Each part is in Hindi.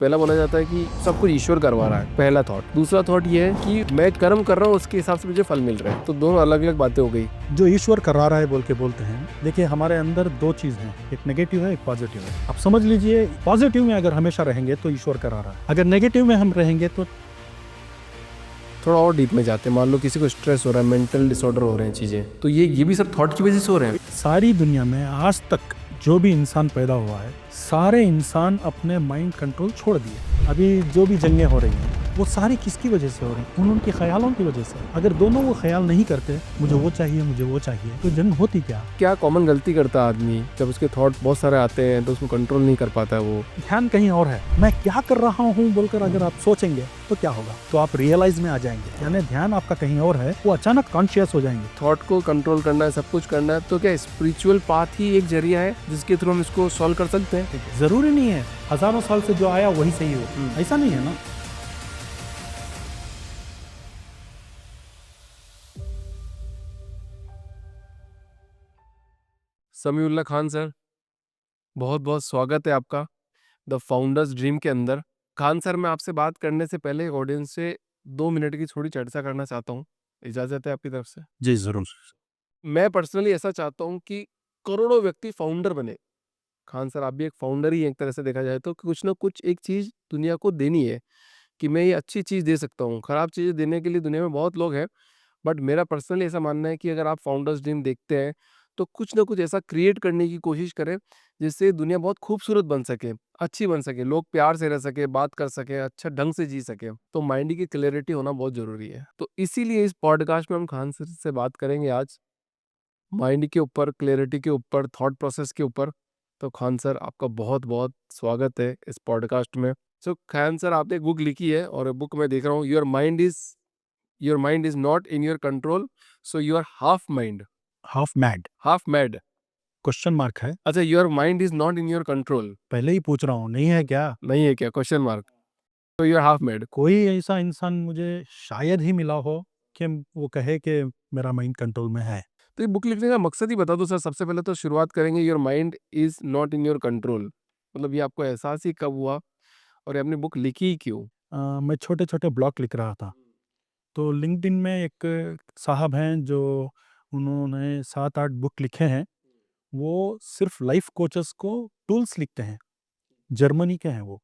पहला बोला जाता है कि सब कुछ ईश्वर करवा रहा है, पहला थॉट। दूसरा थॉट ये है कि मैं कर्म कर रहा हूँ, उसके हिसाब से मुझे फल मिल रहा है। तो दोनों अलग अलग बातें हो गई। जो ईश्वर करा रहा है बोल के बोलते हैं, देखिए हमारे अंदर दो चीज हैं, एक नेगेटिव है, एक पॉजिटिव है। आप समझ लीजिए पॉजिटिव में अगर हमेशा रहेंगे तो ईश्वर करा रहा है, अगर नेगेटिव में हम रहेंगे तो थोड़ा और डीप में जाते हैं। मान लो किसी को स्ट्रेस हो रहा है, मेंटल डिसऑर्डर हो रहे हैं चीजें, तो ये भी सब थॉट की वजह से हो रहे हैं। सारी दुनिया में आज तक जो भी इंसान पैदा हुआ है, सारे इंसान अपने माइंड कंट्रोल छोड़ दिए। अभी जो भी जंगें हो रही हैं वो सारी किसकी वजह से हो रही हैं? उनके ख्यालों की वजह से। अगर दोनों वो ख्याल नहीं करते, मुझे वो चाहिए, मुझे वो चाहिए, तो जंग होती क्या? कॉमन गलती करता है आदमी? जब उसके थॉट बहुत सारे आते हैं तो उसको कंट्रोल नहीं कर पाता है वो। ध्यान कहीं और है, मैं क्या कर रहा हूँ बोलकर अगर आप सोचेंगे तो क्या होगा, तो आप रियलाइज में आ जाएंगे। यानी ध्यान आपका कहीं और है, वो अचानक कॉन्शियस हो जाएंगे। थॉट को कंट्रोल करना है, सब कुछ करना है, तो क्या स्पिरिचुअल पाथ ही एक जरिया है जिसके थ्रू हम इसको सॉल्व कर सकते हैं? जरूरी नहीं है हजारों साल से जो आया वही सही हो, ऐसा नहीं है ना। समीउल्लाह खान सर, बहुत बहुत स्वागत है आपका द फाउंडर्स ड्रीम के अंदर। खान सर, मैं आपसे बात करने से पहले ऑडियंस से 2 मिनट की थोड़ी चर्चा करना चाहता हूँ। इजाज़त है आपकी तरफ से? जी जरूर। मैं पर्सनली ऐसा चाहता हूँ कि करोड़ों व्यक्ति फाउंडर बने। खान सर, आप भी एक फाउंडर ही हैं एक तरह से देखा जाए तो। कुछ ना कुछ एक चीज़ दुनिया को देनी है कि मैं ये अच्छी चीज़ दे सकता हूँ। खराब चीज़ें देने के लिए दुनिया में बहुत लोग हैं, बट मेरा पर्सनली ऐसा मानना है कि अगर आप फाउंडर्स ड्रीम देखते हैं तो कुछ ना कुछ ऐसा क्रिएट करने की कोशिश करें जिससे दुनिया बहुत खूबसूरत बन सके, अच्छी बन सके, लोग प्यार से रह सके, बात कर सके, अच्छा ढंग से जी सके। तो माइंड की क्लैरिटी होना बहुत ज़रूरी है। तो इसीलिए इस पॉडकास्ट में हम खान सर से बात करेंगे आज, माइंड के ऊपर, क्लैरिटी के ऊपर, थॉट प्रोसेस के ऊपर। तो खान सर, आपका बहुत बहुत स्वागत है इस पॉडकास्ट में। सो खान सर, आपने एक बुक लिखी है और बुक में देख रहा हूँ, your mind is not in your control, so you are half mind, half mad half mad. Question mark है, अच्छा, your mind is not in your control, पहले ही पूछ रहा हूँ, नहीं है क्या? नहीं है क्या? Question mark. तो यू आर हाफ मैड। कोई ऐसा इंसान मुझे शायद ही मिला हो कि वो कहे कि मेरा माइंड कंट्रोल में है। तो ये बुक लिखने का मकसद ही बता दो सर। सबसे पहले तो शुरुआत करेंगे, your mind is not in your control, मतलब ये आपको एहसास ही कब हुआ और ये आपने बुक लिखी ही क्यों? मैं छोटे छोटे ब्लॉग लिख रहा था, तो लिंक्डइन में एक साहब हैं जो उन्होंने 7-8 बुक लिखे हैं। वो सिर्फ लाइफ कोचेस को टूल्स लिखते हैं, जर्मनी के हैं वो,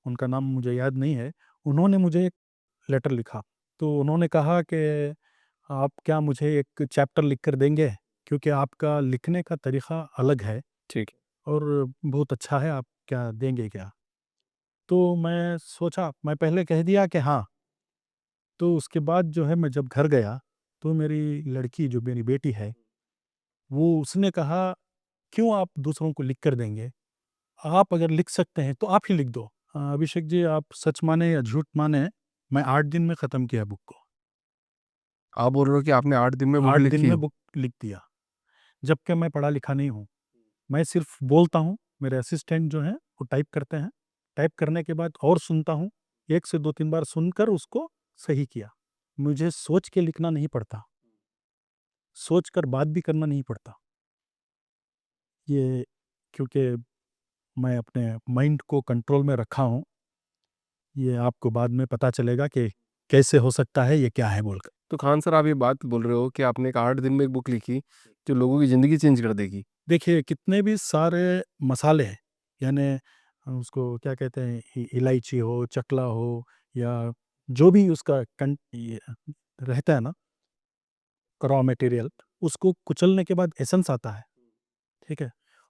उनका नाम मुझे याद नहीं है। उन्होंने मुझे एक लेटर लिखा, तो उन्होंने कहा कि आप क्या मुझे एक चैप्टर लिख कर देंगे, क्योंकि आपका लिखने का तरीक़ा अलग है ठीक है। और बहुत अच्छा है, आप क्या देंगे क्या? तो मैं सोचा, मैं पहले कह दिया कि हाँ। तो उसके बाद जो है मैं जब घर गया तो मेरी लड़की, जो मेरी बेटी है, वो उसने कहा, क्यों आप दूसरों को लिख कर देंगे? आप अगर लिख सकते हैं तो आप ही लिख दो। अभिषेक जी, आप सच माने या झूठ माने, मैं 8 दिन में ख़त्म किया बुक को। आप बोल रहे हो कि आपने 8 दिन में बुक 8 दिन लिखी में हो? बुक लिख दिया, जबकि मैं पढ़ा लिखा नहीं हूँ। मैं सिर्फ़ बोलता हूँ, मेरे असिस्टेंट जो हैं वो टाइप करते हैं। टाइप करने के बाद और सुनता हूँ, 1 से 2-3 बार सुनकर उसको सही किया। मुझे सोच के लिखना नहीं पड़ता, सोच कर बात भी करना नहीं पड़ता। ये क्योंकि मैं अपने माइंड को कंट्रोल में रखा हूँ, ये आपको बाद में पता चलेगा कि कैसे हो सकता है, ये क्या है बोलकर। तो खान सर, आप ये बात बोल रहे हो कि आपने एक 8 दिन में एक बुक लिखी जो लोगों की ज़िंदगी चेंज कर देगी। देखिए कितने भी सारे मसाले हैं, यानी उसको क्या कहते हैं, इलायची हो, चकला हो, या जो भी उसका ये रहता है ना, रॉ मटेरियल, उसको कुचलने के बाद एसेंस आता है, ठीक है?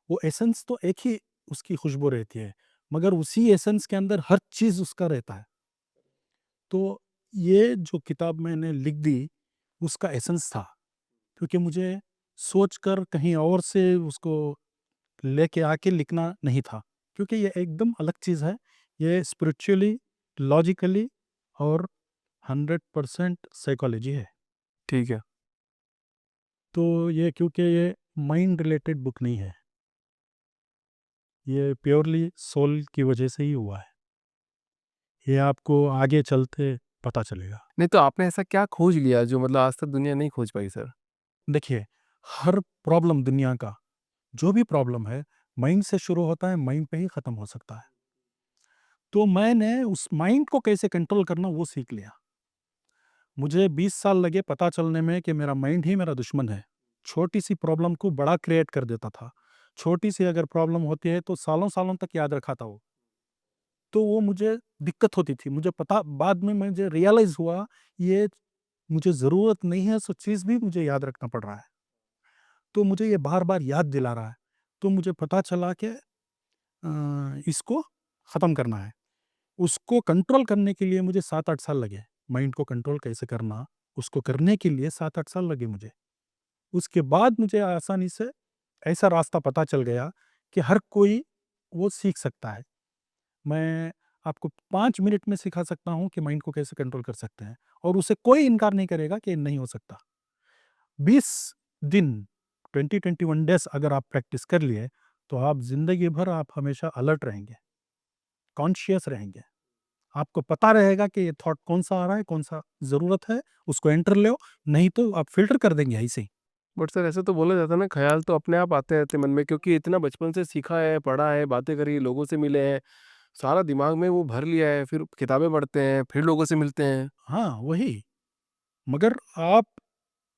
वो एसेंस तो एक ही उसकी खुशबू रहती है, मगर उसी एसेंस के अंदर हर चीज़ उसका रहता है। तो ये जो किताब मैंने लिख दी, उसका एसेंस था, क्योंकि मुझे सोचकर कहीं और से उसको लेके आके लिखना नहीं था, क्योंकि ये एकदम अलग चीज़ है। ये स्पिरिचुअली, लॉजिकली और 100% साइकोलॉजी है। ठीक है। तो ये, क्योंकि ये माइंड रिलेटेड बुक नहीं है, ये प्योरली सोल की वजह से ही हुआ है। ये आपको आगे चलते पता चलेगा। नहीं, तो आपने ऐसा क्या खोज लिया जो मतलब आज तक दुनिया नहीं खोज पाई सर? देखिए, हर प्रॉब्लम दुनिया का, जो भी प्रॉब्लम है, माइंड से शुरू होता है, माइंड पे ही ख़त्म हो सकता है। तो मैंने उस माइंड को कैसे कंट्रोल करना वो सीख लिया। मुझे 20 साल लगे पता चलने में कि मेरा माइंड ही मेरा दुश्मन है। छोटी-सी प्रॉब्लम को बड़ा क्रिएट कर देता था। छोटी-सी अगर प्रॉब्लम होती है तो सालों-सालों तक याद रखा था वो। तो वो मुझे दिक्कत होती थी। मुझे पता बाद में मुझे रियलाइज़ हुआ ये मुझे ज़रूरत नहीं है सो चीज़ भी मुझे याद रखना पड़ रहा है। तो मुझे ये बार-बार याद दिला रहा है। तो मुझे पता चला कि इसको ख़त्म करना है। उसको कंट्रोल करने के लिए मुझे 7-8 साल लगे। माइंड को कंट्रोल कैसे करना, उसको करने के लिए 7-8 साल लगे मुझे। उसके बाद मुझे आसानी से ऐसा रास्ता पता चल गया कि हर कोई वो सीख सकता है। मैं आपको 5 मिनट में सिखा सकता हूँ कि माइंड को कैसे कंट्रोल कर सकते हैं और उसे कोई इनकार नहीं करेगा कि नहीं हो सकता। 20 दिन 20-21 डेज़ अगर आप प्रैक्टिस कर लिए, तो आप ज़िंदगी भर आप हमेशा अलर्ट रहेंगे, कॉन्शियस रहेंगे। आपको पता रहेगा कि ये थॉट कौन-सा आ रहा है, कौन-सा ज़रूरत है, उसको एंटर लो, नहीं तो आप फ़िल्टर कर देंगे ऐसे ही। बट सर ऐसे तो बोला जाता है ना, ख़्याल तो अपने आप आते रहते हैं मन में, क्योंकि इतना बचपन से सीखा है, पढ़ा है, बातें करी, लोगों से मिले हैं, सारा दिमाग में वो भर लिया है, फिर किताबें पढ़ते हैं, फिर लोगों से मिलते हैं। हाँ, वही। मगर आप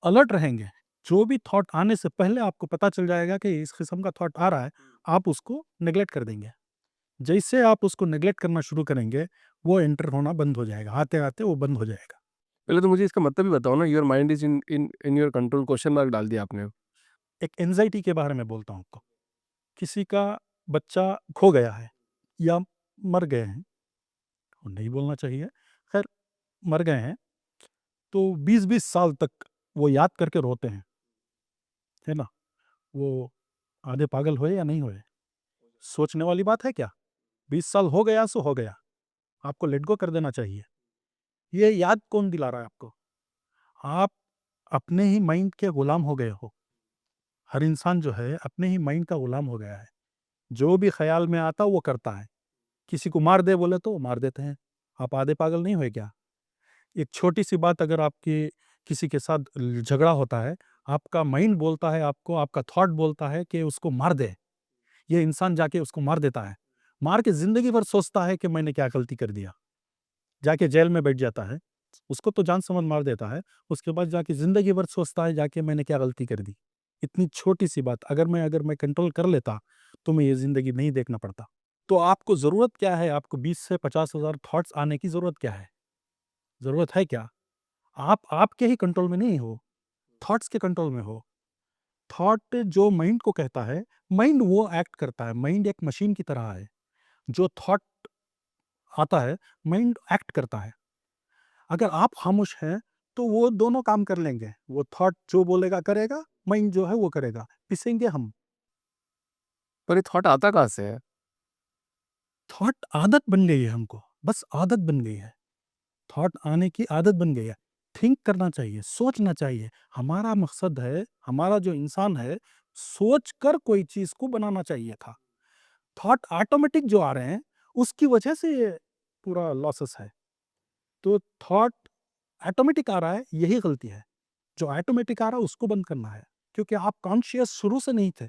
अलर्ट रहेंगे। जो भी थॉट आने से पहले आपको पता चल जाएगा कि इस किस्म का थॉट आ रहा है, आप उसको नेग्लेक्ट कर देंगे। जैसे आप उसको नेग्लेक्ट करना शुरू करेंगे, वो एंटर होना बंद हो जाएगा, आते-आते वो बंद हो जाएगा। पहले तो मुझे इसका मतलब भी बताओ ना, your mind is in in in your control, question mark डाल दिया आपने। एक एंग्ज़ायटी के बारे में बोलता हूँ आपको। किसी का बच्चा खो गया है या मर गए हैं, नहीं बोलना चाहिए, खैर मर गए हैं, तो 20-20 साल तक वो याद करके रोते हैं, है ना? वो आधे पागल हुए या नहीं हुए? सोचने वाली बात है क्या? 20 साल हो गया सो हो गया, आपको लेट गो कर देना चाहिए। ये याद कौन दिला रहा है आपको? आप अपने ही माइंड के गुलाम हो गए हो। हर इंसान जो है अपने ही माइंड का गुलाम हो गया है। जो भी ख़्याल में आता वो करता है। किसी को मार दे बोले तो वो मार देते हैं। आप आधे पागल नहीं हुए क्या? एक छोटी-सी बात अगर आपकी किसी के साथ झगड़ा होता है, आपका माइंड बोलता है आपको, आपका थॉट बोलता है कि उसको मार दे। ये इंसान जाके उसको मार देता है। मार के ज़िंदगी भर सोचता है कि मैंने क्या गलती कर दिया। जाके जेल में बैठ जाता है। उसको तो जान से मार मार देता है। उसके बाद जाके ज़िंदगी भर सोचता है जाके मैंने क्या गलती कर दी। इतनी छोटी-सी बात अगर मैं कंट्रोल कर लेता, तो मैं ये ज़िंदगी नहीं देखना पड़ता। तो आपको ज़रूरत क्या है? आपको 20 से 50 हज़ार थॉट्स आने की ज़रूरत क्या है? ज़रूरत है क्या? आप आपके ही कंट्रोल में नहीं हो, थॉट्स के कंट्रोल में हो। थॉट जो माइंड को कहता है, माइंड वो एक्ट करता है। माइंड एक मशीन की तरह है। जो थॉट आता है, माइंड एक्ट करता है। अगर आप खामोश हैं, तो वो दोनों काम कर लेंगे। वो थॉट जो बोलेगा करेगा, माइंड जो है वो करेगा। पिसेंगे हम। पर ये थॉट आता कहाँ से है? थॉट आदत बन गई है हमको, बस आदत बन गई है। थॉट आने की आदत बन गई है। थिंक करना चाहिए, सोचना चाहिए। हमारा मकसद है, हमारा जो इंसान है, सोच कर कोई चीज़ को बनाना चाहिए था। थॉट ऑटोमेटिक जो आ रहे हैं, उसकी वजह से ये पूरा लॉसेस है। तो थॉट ऑटोमेटिक आ रहा है, यही गलती है। जो ऑटोमेटिक आ रहा है, उसको बंद करना है, क्योंकि आप कॉन्शियस शुरू से नहीं थे।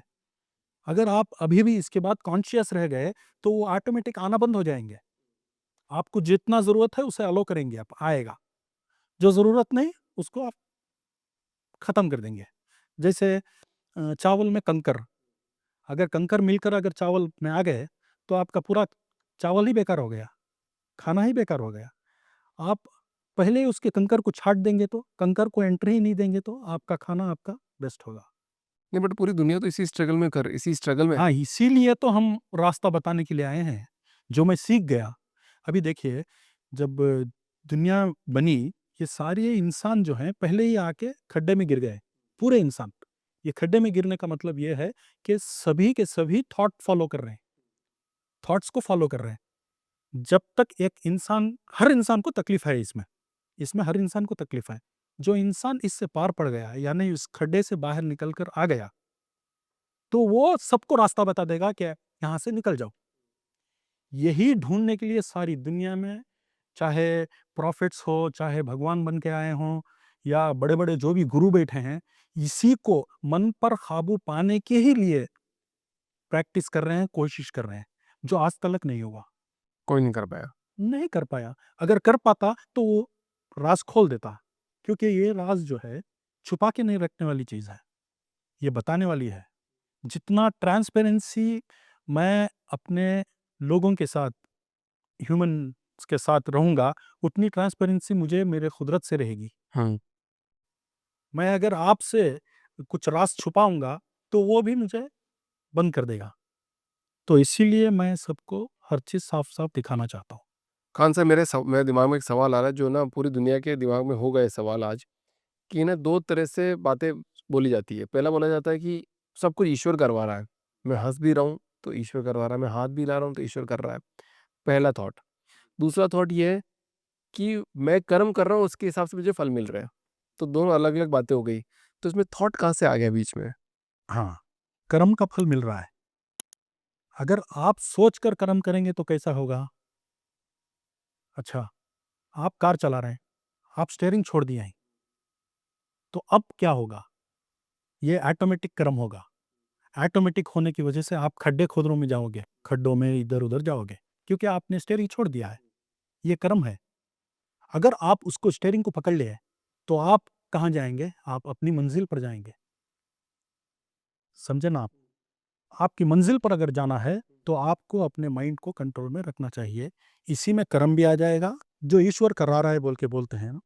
अगर आप अभी भी इसके बाद कॉन्शियस रह गए, तो वो ऑटोमेटिक आना बंद हो जाएँगे। आपको जितना ज़रूरत है, उसे अलाउ करेंगे आप, आएगा। जो ज़रूरत नहीं, उसको आप खत्म कर देंगे। जैसे चावल में कंकर, अगर कंकर मिलकर अगर चावल में आ गए, तो आपका पूरा चावल ही बेकार हो गया, खाना ही बेकार हो गया। आप पहले ही उसके कंकर को छाँट देंगे तो, कंकर को एंट्री ही नहीं देंगे तो आपका खाना आपका बेस्ट होगा। नहीं, बट पूरी दुनिया तो इसी स्ट्रगल में है। हाँ, इसीलिए तो हम रास्ता बताने के लिए आए हैं, जो मैं सीख गया। अभी देखिए, जब दुनिया बनी, ये सारे इंसान जो हैं पहले ही आके खड्डे में गिर गए, पूरे इंसान। ये खड्डे में गिरने का मतलब ये है कि सभी के सभी थॉट फॉलो कर रहे हैं, थॉट्स को फॉलो कर रहे हैं। जब तक एक इंसान, हर इंसान को तकलीफ है इसमें, इसमें हर इंसान को तकलीफ है। जो इंसान इससे पार पड़ गया, यानी इस खड्डे से बाहर निकल कर आ गया, तो वो सबको रास्ता बता देगा कि यहाँ से निकल जाओ। यही ढूँढने के लिए सारी दुनिया में, चाहे प्रॉफ़िट्स हो, चाहे भगवान बन के आए हों या बड़े-बड़े जो भी गुरु बैठे हैं, इसी को मन पर काबू पाने के ही लिए प्रैक्टिस कर रहे हैं, कोशिश कर रहे हैं, जो आज तलक नहीं हुआ। कोई नहीं कर पाया। नहीं कर पाया। अगर कर पाता तो वो राज़ खोल देता, क्योंकि ये राज़ जो है छुपा के नहीं रखने वाली चीज़ है, ये बताने वाली है। जितना ट्रांसपेरेंसी मैं अपने लोगों के साथ, ह्यूमन्स के साथ रहूँगा, उतनी ट्रांसपेरेंसी मुझे मेरे कुदरत से रहेगी। हुँ। मैं अगर आपसे कुछ राज़ छुपाऊँगा, तो वो भी मुझे बंद कर देगा। तो इसीलिए मैं सबको हर चीज़ साफ-साफ दिखाना चाहता हूँ। खान साहब मेरे दिमाग में एक सवाल आ रहा है जो ना पूरी दुनिया के दिमाग में होगा ये सवाल आज, कि ना 2 तरह से बातें बोली जाती है। पहला बोला जाता है कि सब कुछ ईश्वर करवा रहा है। मैं हँस भी रहा हूँ तो ईश्वर करवा रहा है, मैं हाथ भी हिला रहा हूँ तो ईश्वर कर रहा है। पहला थॉट। दूसरा थॉट ये है कि मैं कर्म कर रहा हूँ उसके हिसाब से मुझे फल मिल रहा है। तो दोनों अलग-अलग बातें हो गई। तो इसमें थॉट कहाँ से आ गया बीच में? हाँ, कर्म का फल मिल रहा है। अगर आप सोच कर कर्म करेंगे तो कैसा होगा? अच्छा, आप कार चला रहे हैं, आप स्टीयरिंग छोड़ दिए हैं, तो अब क्या होगा? ये ऑटोमेटिक कर्म होगा। ऑटोमेटिक होने की वजह से आप खड्डे-खोदरों में जाओगे, खड्डों में इधर-उधर जाओगे, क्योंकि आपने स्टीयरिंग छोड़ दिया है। ये कर्म है। अगर आप उसको स्टीयरिंग को पकड़ लिए, तो आप कहाँ जाएँगे? आप अपनी मंज़िल पर जाएँगे। समझे ना आप? आपकी मंज़िल पर अगर जाना है, तो आपको अपने माइंड को कंट्रोल में रखना चाहिए। इसी में कर्म भी आ जाएगा, जो ईश्वर करा रहा है बोल के बोलते हैं ना।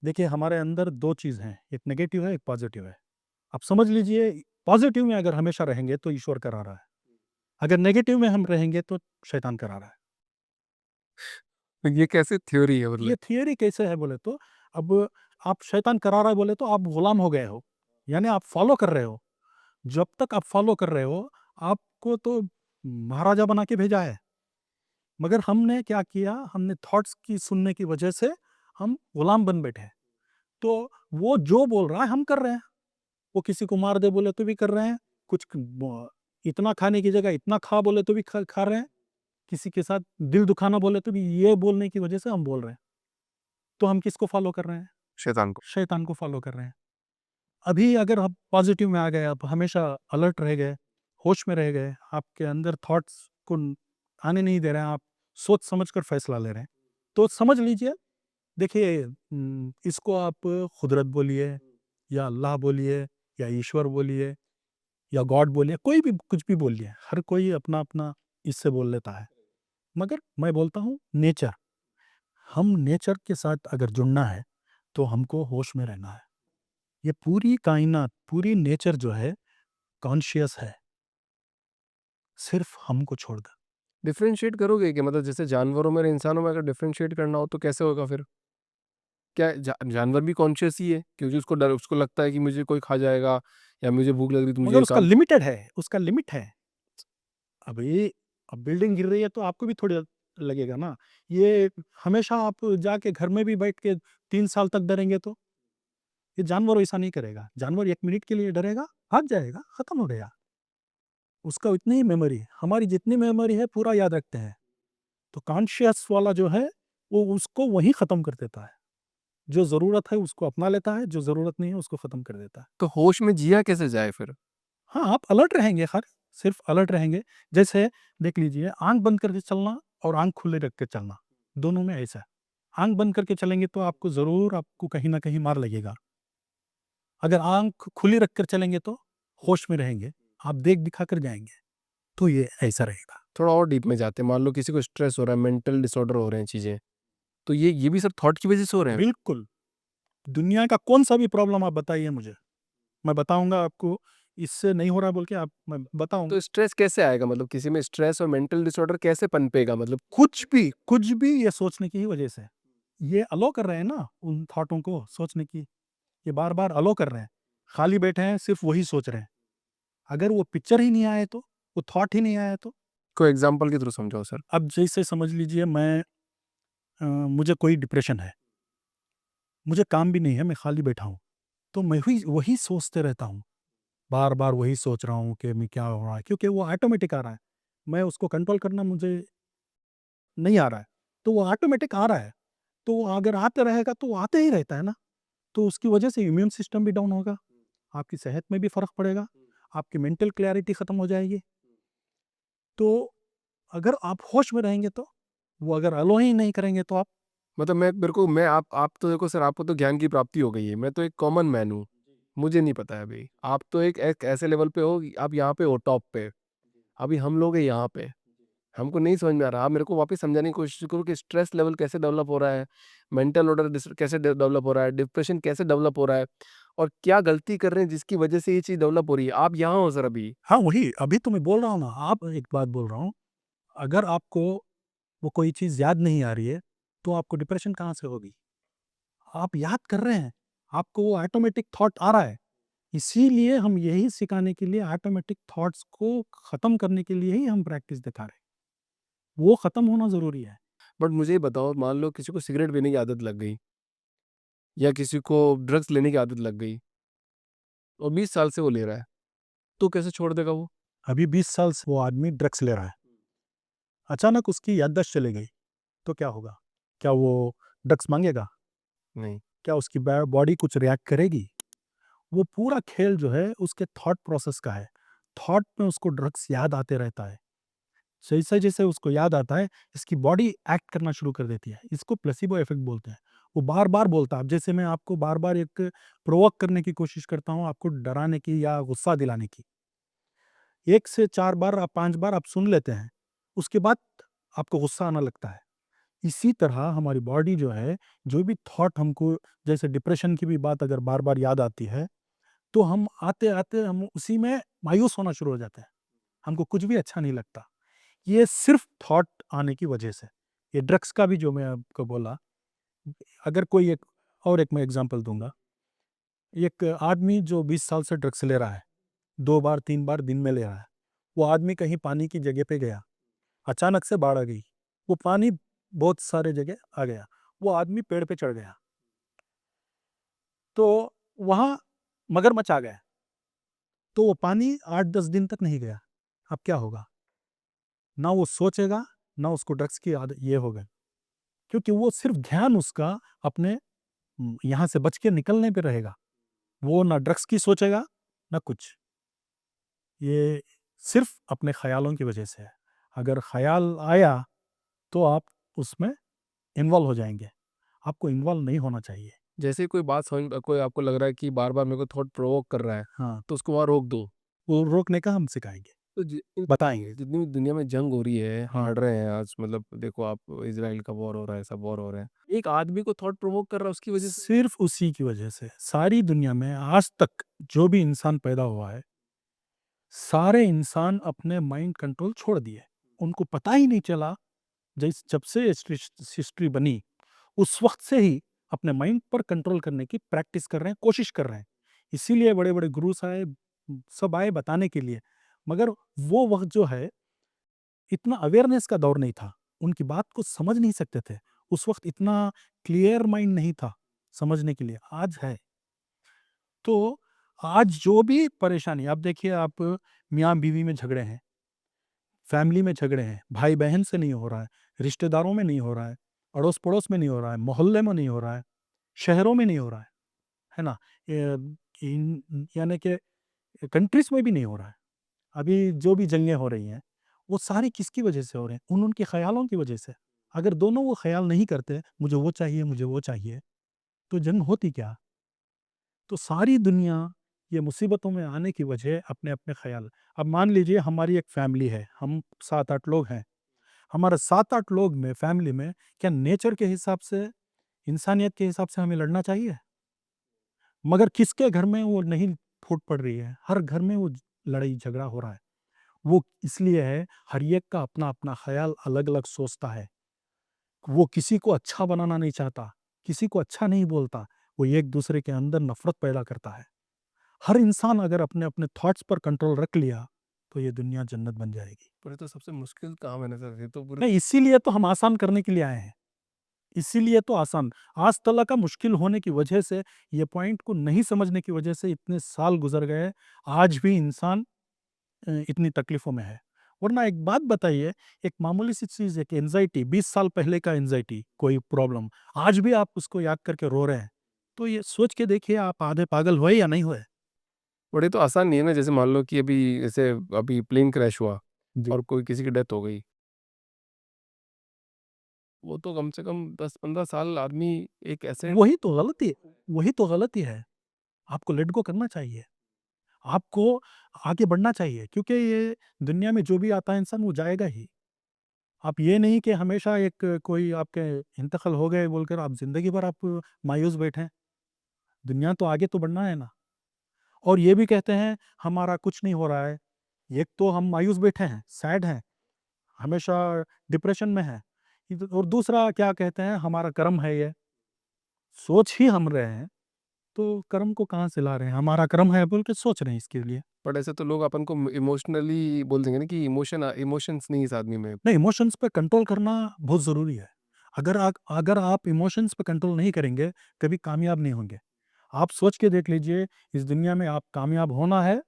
देखिए हमारे अंदर 2 चीज़ हैं, एक नेगेटिव है, एक पॉज़िटिव है। आप समझ लीजिए पॉज़िटिव में अगर हमेशा रहेंगे तो ईश्वर करा रहा है। अगर नेगेटिव में हम रहेंगे तो शैतान करा रहा है। तो ये कैसे थ्योरी है मतलब? ये थियरी कैसे है बोले तो, अब आप शैतान करा रहा है बोले तो आप गुलाम हो गए हो, यानी आप फ़ॉलो कर रहे हो। जब तक आप फ़ॉलो कर रहे हो, आपको तो महाराजा बना के भेजा है। मगर हमने क्या किया, हमने थॉट्स की सुनने की वजह से हम गुलाम बन बैठे हैं। तो वो जो बोल रहा है हम कर रहे हैं। वो किसी को मार दे बोले तो भी कर रहे हैं, कुछ इतना खाने की जगह इतना खा बोले तो भी खा रहे हैं, किसी के साथ दिल दुखाना बोले तो भी ये बोलने की वजह से हम बोल रहे हैं। तो हम किसको फ़ॉलो कर रहे हैं? शैतान को। शैतान को फ़ॉलो कर रहे हैं। अभी अगर आप पॉज़िटिव में आ गए, आप हमेशा अलर्ट रह गए, होश में रह गए, आपके अंदर थॉट्स को आने नहीं दे रहे हैं, आप सोच समझ कर फैसला ले रहे हैं, तो समझ लीजिए, देखिए इसको आप कुदरत बोलिए या अल्लाह बोलिए या ईश्वर बोलिए या गॉड बोलिए, कोई भी कुछ भी बोलिए, हर कोई अपना-अपना इससे बोल लेता है। मगर मैं बोलता हूँ नेचर, हम नेचर के साथ अगर जुड़ना है, तो हमको होश में रहना है। ये पूरी कायनात, पूरी नेचर जो है कॉन्शियस है, सिर्फ़ हमको छोड़कर। डिफरेंशिएट करोगे कि मतलब जैसे जानवरों में और इंसानों में अगर डिफरेंशिएट करना हो तो कैसे होगा फिर? क्या जानवर भी कॉन्शियस ही है? क्योंकि उसको लगता है कि मुझे कोई खा जाएगा या मुझे भूख लग रही तो मुझे मगर ये उसका काम। लिमिटेड है, उसका लिमिट है। अभी अब बिल्डिंग गिर रही है तो आपको भी थोड़ी लगेगा ना। ये हमेशा आप जाके घर में भी बैठ के 3 साल तक डरेंगे तो? ये जानवर वैसा नहीं करेगा। जानवर 1 मिनट के लिए डरेगा, भाग जाएगा, खत्म हो गया। उसका उतनी ही मेमोरी, हमारी जितनी मेमोरी है पूरा याद रखते हैं। तो कॉन्शियस वाला जो है, वो उसको वहीं खत्म कर देता है। जो ज़रूरत है उसको अपना लेता है, जो ज़रूरत नहीं है उसको खत्म कर देता है। तो होश में जिया कैसे जाए फिर? हाँ, आप अलर्ट रहेंगे खैर, सिर्फ़ अलर्ट रहेंगे। जैसे देख लीजिए आँख बंद करके चलना और आँख खुले रख के चलना, दोनों में ऐसा है। आँख बंद करके चलेंगे तो आपको ज़रूर आपको कहीं न कहीं मार लगेगा। अगर आँख खुली रख कर चलेंगे तो होश में रहेंगे, आप देख दिखा कर जाएँगे, तो ये ऐसा रहेगा। थोड़ा और डीप में जाते हैं। मान लो किसी को स्ट्रेस हो रहा है, मेंटल डिसऑर्डर हो रहे हैं चीज़ें, तो ये भी सब थॉट की वज़ह से हो रहे हैं? बिल्कुल, दुनिया का कौन-सा भी प्रॉब्लम आप बताइए मुझे, मैं बताऊँगा आपको, इससे नहीं हो रहा बोल के आप मैं बताऊँगा। तो स्ट्रेस कैसे आएगा? मतलब किसी में स्ट्रेस और मेंटल डिसऑर्डर कैसे पनपेगा? मतलब कुछ भी ये सोचने की ही वजह से। ये अलाउ कर रहे हैं ना उन थॉटों को सोचने की। ये बार-बार अलाउ कर रहे हैं। खाली बैठे हैं, सिर्फ़ वही सोच रहे हैं। अगर वो पिक्चर ही नहीं आए तो? वो थॉट ही नहीं आया तो? कोई एग्ज़ाम्पल के थ्रू समझाओ सर। अब जैसे समझ लीजिए मुझे कोई डिप्रेशन है, मुझे काम भी नहीं है, मैं खाली बैठा हूँ, तो मैं वही वही सोचते रहता हूँ। बार-बार वही सोच रहा हूँ कि मैं क्या हो रहा है, क्योंकि वो ऑटोमेटिक आ रहा है। मैं उसको कंट्रोल करना मुझे नहीं आ रहा है, तो वो ऑटोमेटिक आ रहा है। तो वो अगर आते रहेगा तो वो आते ही रहता है ना, तो उसकी वजह से इम्यून सिस्टम भी डाउन होगा, आपकी सेहत में भी फ़र्क पड़ेगा, आपकी मेंटल क्लैरिटी ख़त्म हो जाएगी। तो अगर आप होश में रहेंगे तो, वो अगर अलो ही नहीं करेंगे तो आप मतलब मेरे को मैं आप तो देखो सर, आपको तो ज्ञान की प्राप्ति हो गई है, मैं तो एक कॉमन मैन हूँ, मुझे नहीं पता है अभी। आप तो एक ऐसे लेवल पे हो कि आप यहाँ पे हो टॉप पे, अभी हम लोग हैं यहाँ पे। हमको नहीं समझ में आ रहा, आप मेरे को वापस समझाने की कोशिश करो कि स्ट्रेस लेवल कैसे डेवलप हो रहा है, मेंटल ऑर्डर कैसे डेवलप हो रहा है, डिप्रेशन कैसे डेवलप हो रहा है, और क्या गलती कर रहे हैं जिसकी वजह से ये चीज़ डेवलप हो रही है। आप यहाँ हो सर अभी। हाँ, वही अभी तो मैं बोल रहा हूँ ना, आप एक बात बोल रहा हूँ, अगर आपको वो कोई चीज़ याद नहीं आ रही है, तो आपको डिप्रेशन कहाँ से होगी? आप याद कर रहे हैं, आपको वो ऑटोमेटिक थॉट आ रहा है। इसीलिए हम यही सिखाने के लिए ऑटोमेटिक थॉट्स को ख़त्म करने के लिए ही हम प्रैक्टिस दिखा रहे हैं। वो ख़त्म होना ज़रूरी है। बट मुझे ये बताओ, मान लो किसी को सिगरेट पीने की आदत लग गई, या किसी को ड्रग्स लेने की आदत लग गई, और 20 साल से वो ले रहा है, तो कैसे छोड़ देगा वो? अभी 20 साल से वो आदमी ड्रग्स ले रहा है, अचानक उसकी याददाश्त चली गई, तो क्या होगा? क्या वो ड्रग्स माँगेगा? नहीं। क्या उसकी बॉडी कुछ रिएक्ट करेगी? वो पूरा खेल जो है उसके थॉट प्रोसेस का है। थॉट में उसको ड्रग्स याद आते रहता है। जैसे-जैसे उसको याद आता है, इसकी बॉडी एक्ट करना शुरू कर देती है। इसको प्लेसिबो इफ़ेक्ट बोलते हैं। वो बार-बार बोलता है। अब जैसे मैं आपको बार-बार एक प्रोवोक करने की कोशिश करता हूँ, आपको डराने की या गुस्सा दिलाने की। 1 से 4 बार, आप 5 बार आप सुन लेते हैं। उसके बाद आपको गुस्सा आना लगता है। इसी तरह हमारी बॉडी जो है, जो भी थॉट हमको, जैसे डिप्रेशन की भी बात अगर बार-बार याद आती है, तो हम आते-आते हम उसी में मायूस होना शुरू हो जाते हैं। हमको कुछ भी अच्छा नहीं लगता। ये सिर्फ़ थॉट आने की वजह से। ये ड्रग्स का भी जो मैं आपको बोला, अगर कोई एक और एक मैं एग्ज़ाम्पल दूँगा। एक आदमी जो 20 साल से ड्रग्स ले रहा है, 2 बार 3 बार दिन में ले रहा है। वो आदमी कहीं पानी की जगह पे गया, अचानक से बाढ़ आ गई। वो पानी बहुत सारे जगह आ गया। वो आदमी पेड़ पे चढ़ गया, तो वहाँ मगरमच्छ आ गया। तो वो पानी 8-10 दिन तक नहीं गया। अब क्या होगा? ना वो सोचेगा, ना उसको ड्रग्स की आदत ये होगा। क्योंकि वो सिर्फ़ ध्यान उसका अपने यहाँ से बच के निकलने पे रहेगा। वो ना ड्रग्स की सोचेगा, ना कुछ। ये सिर्फ़ अपने ख़यालों की वजह से है। अगर ख़याल आया, तो आप उसमें इन्वॉल्व हो जाएँगे। आपको इन्वॉल्व नहीं होना चाहिए। जैसे ही कोई बात समझ, कोई आपको लग रहा है कि बार-बार मेरे को थॉट प्रोवोक कर रहा है, हाँ, तो उसको वहाँ रोक दो। वो रोकने का हम सिखाएँगे, तो बताएँगे। जितनी भी दुनिया में जंग हो रही है, हुँ। हार रहे हैं आज, मतलब देखो आप, इज़राइल का वॉर हो रहा है, सब वॉर हो रहे हैं। एक आदमी को थॉट प्रोवोक कर रहा है उसकी वजह से। सिर्फ़ उसी की वजह से, सारी दुनिया में आज तक जो भी इंसान पैदा हुआ है, सारे इंसान अपने माइंड कंट्रोल छोड़ दिए। उनको पता ही नहीं चला, जब से हिस्ट्री बनी, उस वक़्त से ही अपने माइंड पर कंट्रोल करने की प्रैक्टिस कर रहे हैं, कोशिश कर रहे हैं। इसीलिए बड़े-बड़े गुरुस आए, सब आए बताने के लिए। मगर वो वक़्त जो है, इतना अवेयरनेस का दौर नहीं था। उनकी बात को समझ नहीं सकते थे। उस वक़्त इतना क्लियर माइंड नहीं था समझने के लिए, आज है। तो आज जो भी परेशानी, आप देखिए, आप मियाँ-बीवी में झगड़े हैं, फैमिली में झगड़े हैं, भाई-बहन से नहीं हो रहा है, रिश्तेदारों में नहीं हो रहा है, अड़ोस-पड़ोस में नहीं हो रहा है, मोहल्ले में नहीं हो रहा है, शहरों में नहीं हो रहा है ना? यानी कि कंट्रीज़ में भी नहीं हो रहा है। अभी जो भी जंगें हो रही हैं, वो सारी किसकी वजह से हो रहे हैं? उन-उनके ख़यालों की वजह से। अगर दोनों वो ख़याल नहीं करते, मुझे वो चाहिए, तो जंग होती क्या? तो सारी दुनिया ये मुसीबतों में आने की वजह अपने-अपने ख़याल। अब मान लीजिए हमारी एक फ़ैमिली है, हम 7-8 लोग हैं। हमारे 7-8 लोग में, फ़ैमिली में, क्या नेचर के हिसाब से, इंसानियत के हिसाब से हमें लड़ना चाहिए? मगर किसके घर में वो नहीं फूट पड़ रही है? हर घर में वो लड़ाई झगड़ा हो रहा है। वो इसलिए है, हर एक का अपना-अपना ख़याल अलग-अलग सोचता है। वो किसी को अच्छा बनाना नहीं चाहता, किसी को अच्छा नहीं बोलता, वो एक-दूसरे के अंदर नफ़रत पैदा करता है। हर इंसान अगर अपने-अपने थॉट्स पर कंट्रोल रख लिया, तो ये दुनिया जन्नत बन जाएगी। पर ये तो सबसे मुश्किल काम है ना सर, ये तो पूरे। नहीं, इसीलिए तो हम आसान करने के लिए आए हैं। इसीलिए तो आसान, आज तलक का मुश्किल होने की वजह से, ये पॉइंट को नहीं समझने की वजह से इतने साल गुज़र गए, आज भी इंसान इतनी तकलीफ़ों में है। वरना एक बात बताइए, एक मामूली सी चीज़ है कि एंग्ज़ायटी, 20 साल पहले का एंग्ज़ायटी, कोई प्रॉब्लम, आज भी आप उसको याद करके रो रहे हैं, तो ये सोच के देखिए, आप आधे पागल हुए या नहीं हुए? बट ये तो आसान नहीं है ना, जैसे मान लो कि अभी, जैसे अभी प्लेन क्रैश हुआ जी। और कोई किसी की डेथ हो गई, वो तो कम से कम 10-15 साल आदमी एक ऐसे वही तो गलती है। आपको लेट गो करना चाहिए। आपको आगे बढ़ना चाहिए, क्योंकि ये दुनिया में जो भी आता है इंसान वो जाएगा ही। आप ये नहीं कि हमेशा एक कोई आपके इंतकाल हो गए बोलकर आप ज़िंदगी भर आप मायूस बैठे। दुनिया तो आगे तो बढ़ना है ना। और ये भी कहते हैं हमारा कुछ नहीं हो रहा है। एक तो हम मायूस बैठे हैं, सैड हैं, हमेशा डिप्रेशन में हैं। और दूसरा क्या कहते हैं, हमारा कर्म है ये। सोच ही हम रहे हैं, तो कर्म को कहाँ से ला रहे हैं? हमारा कर्म है बोल के सोच रहे हैं इसके लिए। बट ऐसे तो लोग अपन को इमोशनली बोल देंगे ना कि इमोशंस नहीं इस आदमी में। नहीं, इमोशंस पे कंट्रोल करना बहुत ज़रूरी है। अगर आप इमोशंस पे कंट्रोल नहीं करेंगे, कभी कामयाब नहीं होंगे। आप सोच के देख लीजिए, इस दुनिया में आप कामयाब होना है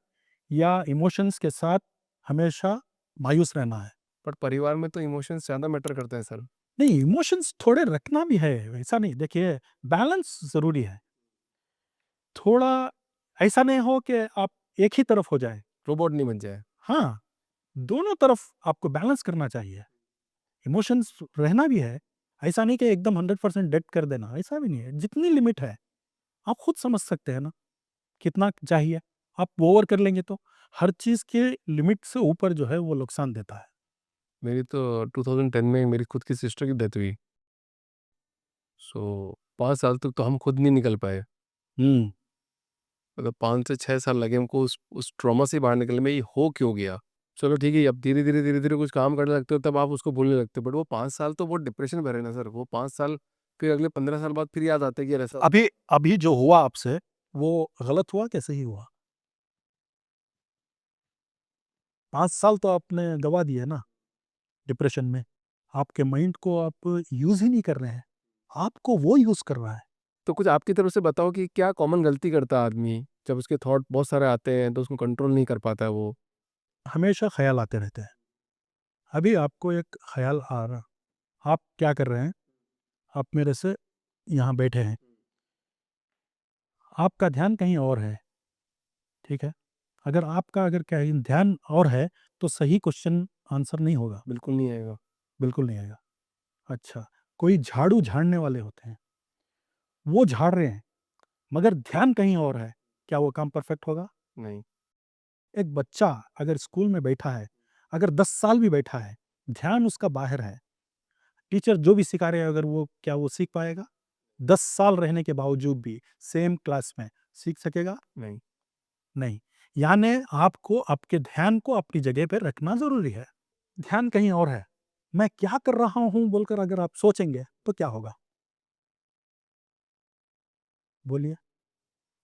या इमोशंस के साथ हमेशा मायूस रहना है। बट परिवार में तो इमोशंस ज़्यादा मैटर करते हैं सर। नहीं, इमोशंस थोड़े रखना भी है, ऐसा नहीं। देखिए, बैलेंस ज़रूरी है। थोड़ा ऐसा नहीं हो कि आप एक ही तरफ हो जाए। रोबोट नहीं बन जाए। हाँ, दोनों तरफ आपको बैलेंस करना चाहिए। इमोशंस रहना भी है, ऐसा नहीं कि एकदम 100% डेड कर देना, ऐसा भी नहीं है। जितनी लिमिट है, आप खुद समझ सकते हैं ना, कितना चाहिए। आप ओवर कर लेंगे तो हर चीज़ के लिमिट से ऊपर जो है वो नुकसान देता है। मेरी तो 2010 में मेरी खुद की सिस्टर की डेथ हुई। सो 5 साल तक तो हम खुद नहीं निकल पाए। हुँ। मतलब 5 से 6 साल लगे हमको उस ट्रॉमा से बाहर निकलने में, ये हो क्यों गया? चलो ठीक है, अब धीरे-धीरे कुछ काम करने लगते हो तब आप उसको भूलने लगते हो। बट वो 5 साल तो बहुत डिप्रेशन भरे ना सर, वो 5 साल फिर अगले 15 साल बाद फिर याद आता है कि यार ऐसा। अभी अभी जो हुआ आपसे, वो गलत हुआ कि सही हुआ? 5 साल तो आपने गँवा दिए ना डिप्रेशन में। आपके माइंड को आप यूज़ ही नहीं कर रहे हैं, आपको वो यूज़ कर रहा है। तो कुछ आपकी तरफ से बताओ कि क्या कॉमन गलती करता है आदमी, जब उसके थॉट बहुत सारे आते हैं तो उसको कंट्रोल नहीं कर पाता है वो? हमेशा ख़्याल आते रहते हैं। अभी आपको एक ख़्याल आ रहा, आप क्या कर रहे हैं, आप मेरे से यहाँ बैठे हैं, आपका ध्यान कहीं और है, ठीक है? अगर कहीं ध्यान और है, तो सही क्वेश्चन आंसर नहीं होगा, बिल्कुल नहीं आएगा। बिल्कुल नहीं आएगा। अच्छा, कोई झाड़ू झाड़ने वाले होते हैं, वो झाड़ रहे हैं, मगर ध्यान कहीं और है, क्या वो काम परफेक्ट होगा? नहीं। एक बच्चा अगर स्कूल में बैठा है, अगर 10 साल भी बैठा है, ध्यान उसका बाहर है, टीचर जो भी सिखा रहे हैं अगर वो क्या वो सीख पाएगा? 10 साल रहने के बावजूद भी सेम क्लास में सीख सकेगा? नहीं। नहीं। यानी आपको आपके ध्यान को अपनी जगह पे रखना ज़रूरी है। ध्यान कहीं और है। मैं क्या कर रहा हूँ बोलकर अगर आप सोचेंगे, तो क्या होगा? बोलिए?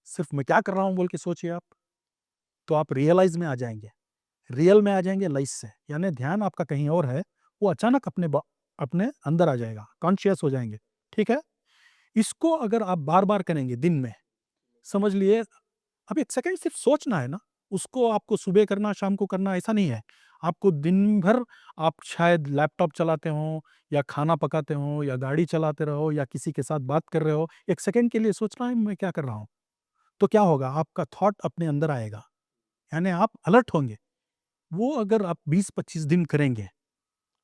सिर्फ़ मैं क्या कर रहा हूँ बोल के सोचिए आप, तो आप रियलाइज़ में आ जाएँगे। रियल में आ जाएँगे लाइस से, यानी ध्यान आपका कहीं और है, वो अचानक अपने अंदर आ जाएगा, कॉन्शियस हो जाएँगे, ठीक है? इसको अगर आप बार-बार करेंगे दिन में, समझ लिए अब 1 सेकंड सिर्फ़ सोचना है ना, उसको आपको सुबह करना, शाम को करना ऐसा नहीं है। आपको दिन भर आप शायद लैपटॉप चलाते हों या खाना पकाते हों या गाड़ी चलाते रहो या किसी के साथ बात कर रहे हो, 1 सेकंड के लिए सोचना है मैं क्या कर रहा हूँ? तो क्या होगा? आपका थॉट अपने अंदर आएगा, यानी आप अलर्ट होंगे। वो अगर आप 20-25 दिन करेंगे,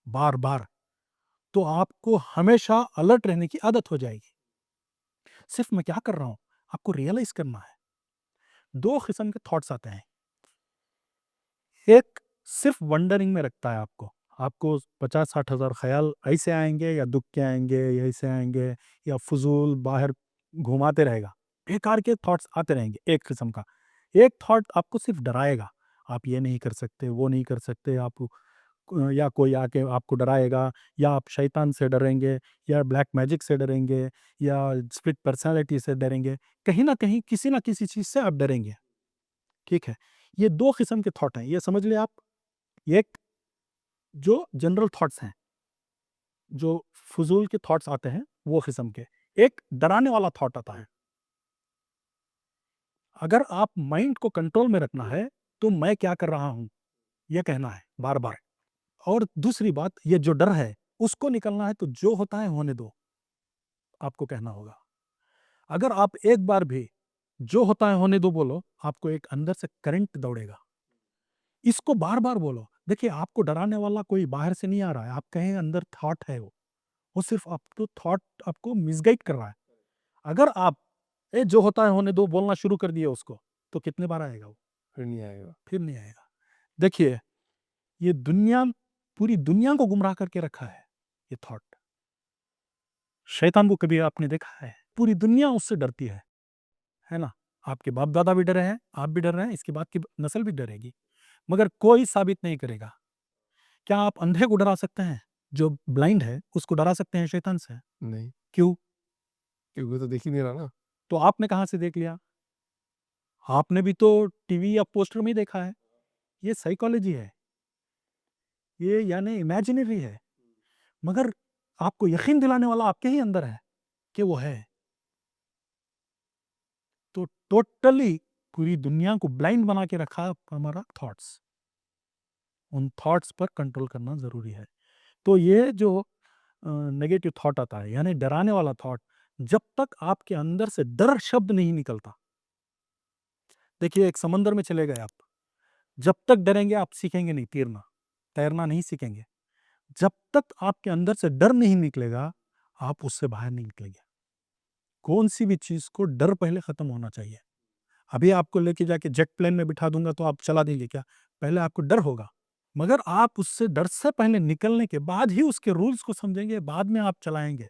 बार-बार, तो आपको हमेशा अलर्ट रहने की आदत हो जाएगी। सिर्फ़ मैं क्या कर रहा हूँ? आपको रियलाइज़ करना है। 2 किस्म के थॉट्स आते हैं। एक सिर्फ़ वंडरिंग में रखता है आपको। आपको 50-60 हज़ार ख़्याल ऐसे आएँगे या दुःख के आएँगे या ऐसे आएँगे या फ़ुज़ूल बाहर घुमाते रहेगा। बेकार के थॉट्स आते रहेंगे, एक किस्म का। एक थॉट आपको सिर्फ़ डराएगा। आप ये नहीं कर सकते, वो नहीं कर सकते, आप या कोई आके आपको डराएगा या आप शैतान से डरेंगे या ब्लैक मैजिक से डरेंगे या स्प्लिट पर्सनैलिटी से डरेंगे। कहीं न कहीं, किसी न किसी चीज़ से आप डरेंगे, ठीक है? ये 2 किस्म के थॉट हैं, ये समझ लें आप। एक जो जनरल थॉट्स हैं, जो फ़ुज़ूल के थॉट्स आते हैं, वो किस्म के। एक डराने वाला थॉट आता है। अगर आप माइंड को कंट्रोल में रखना है, तो मैं क्या कर रहा हूँ, ये कहना है बार-बार। और दूसरी बात, ये जो डर है, उसको निकलना है तो जो होता है होने दो, आपको कहना होगा। अगर आप एक बार भी जो होता है होने दो बोलो, आपको एक अंदर से करंट दौड़ेगा। इसको बार-बार बोलो। देखिए, आपको डराने वाला कोई बाहर से नहीं आ रहा है, आपके अंदर थॉट है वो। वो सिर्फ आपको थॉट आपको मिसगाइड कर रहा है। अगर आप जो होता है होने दो बोलना शुरू कर दिए उसको, तो कितने बार आएगा वो? फिर नहीं आएगा। फिर नहीं आएगा। देखिए, ये दुनिया पूरी दुनिया को गुमराह करके रखा है ये थॉट। शैतान को कभी आपने देखा है? पूरी दुनिया उससे डरती है ना? आपके बाप दादा भी डरे हैं, आप भी डर रहे हैं, इसके बाद की नस्ल भी डरेगी, मगर कोई साबित नहीं करेगा। क्या आप अंधे को डरा सकते हैं? जो ब्लाइंड है उसको डरा सकते हैं शैतान से? नहीं, क्यों? क्योंकि वो तो देख ही नहीं रहा ना। तो आपने कहाँ से देख लिया? आपने भी तो टीवी या पोस्टर में ही देखा है। ये साइकोलॉजी है, ये यानी इमेजिनरी है, मगर आपको यकीन दिलाने वाला आपके ही अंदर है कि वो है। तो टोटली पूरी दुनिया को ब्लाइंड बना के रखा हमारा थॉट्स। उन थॉट्स पर कंट्रोल करना ज़रूरी है। तो ये जो नेगेटिव थॉट आता है, यानी डराने वाला थॉट, जब तक आपके अंदर से डर शब्द नहीं निकलता। देखिए, एक समंदर में चले गए आप, जब तक डरेंगे आप सीखेंगे नहीं तैरना, तैरना नहीं सीखेंगे। जब तक आपके अंदर से डर नहीं निकलेगा, आप उससे बाहर नहीं निकलेंगे। कौन सी भी चीज़ को डर पहले खत्म होना चाहिए। अभी आपको लेके जाके जेट प्लेन में बिठा दूंगा तो आप चला देंगे क्या? पहले आपको डर होगा, मगर आप उससे डर से पहले निकलने के बाद ही उसके रूल्स को समझेंगे, बाद में आप चलाएंगे।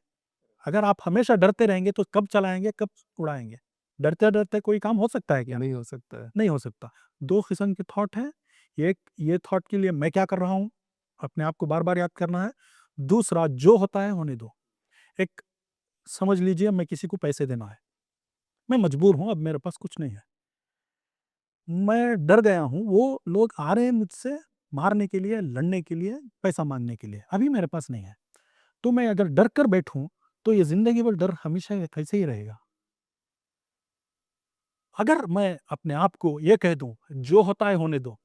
अगर आप हमेशा डरते रहेंगे तो कब चलाएंगे, कब उड़ाएंगे? डरते डरते कोई काम हो सकता है क्या? नहीं हो सकता है। नहीं हो सकता। दो किस्म के थॉट हैं। एक ये थॉट के लिए मैं क्या कर रहा हूँ, अपने आप को बार बार याद करना है। दूसरा, जो होता है होने दो। एक समझ लीजिए, मैं किसी को पैसे देना है, मैं मजबूर हूँ, अब मेरे पास कुछ नहीं है, मैं डर गया हूँ, वो लोग आ रहे हैं मुझसे मारने के लिए, लड़ने के लिए, पैसा मांगने के लिए, अभी मेरे पास नहीं है। तो मैं अगर डर कर बैठूं तो ये जिंदगी भर डर हमेशा ऐसे ही रहेगा। अगर मैं अपने आप को ये कह दूं जो होता है होने दो,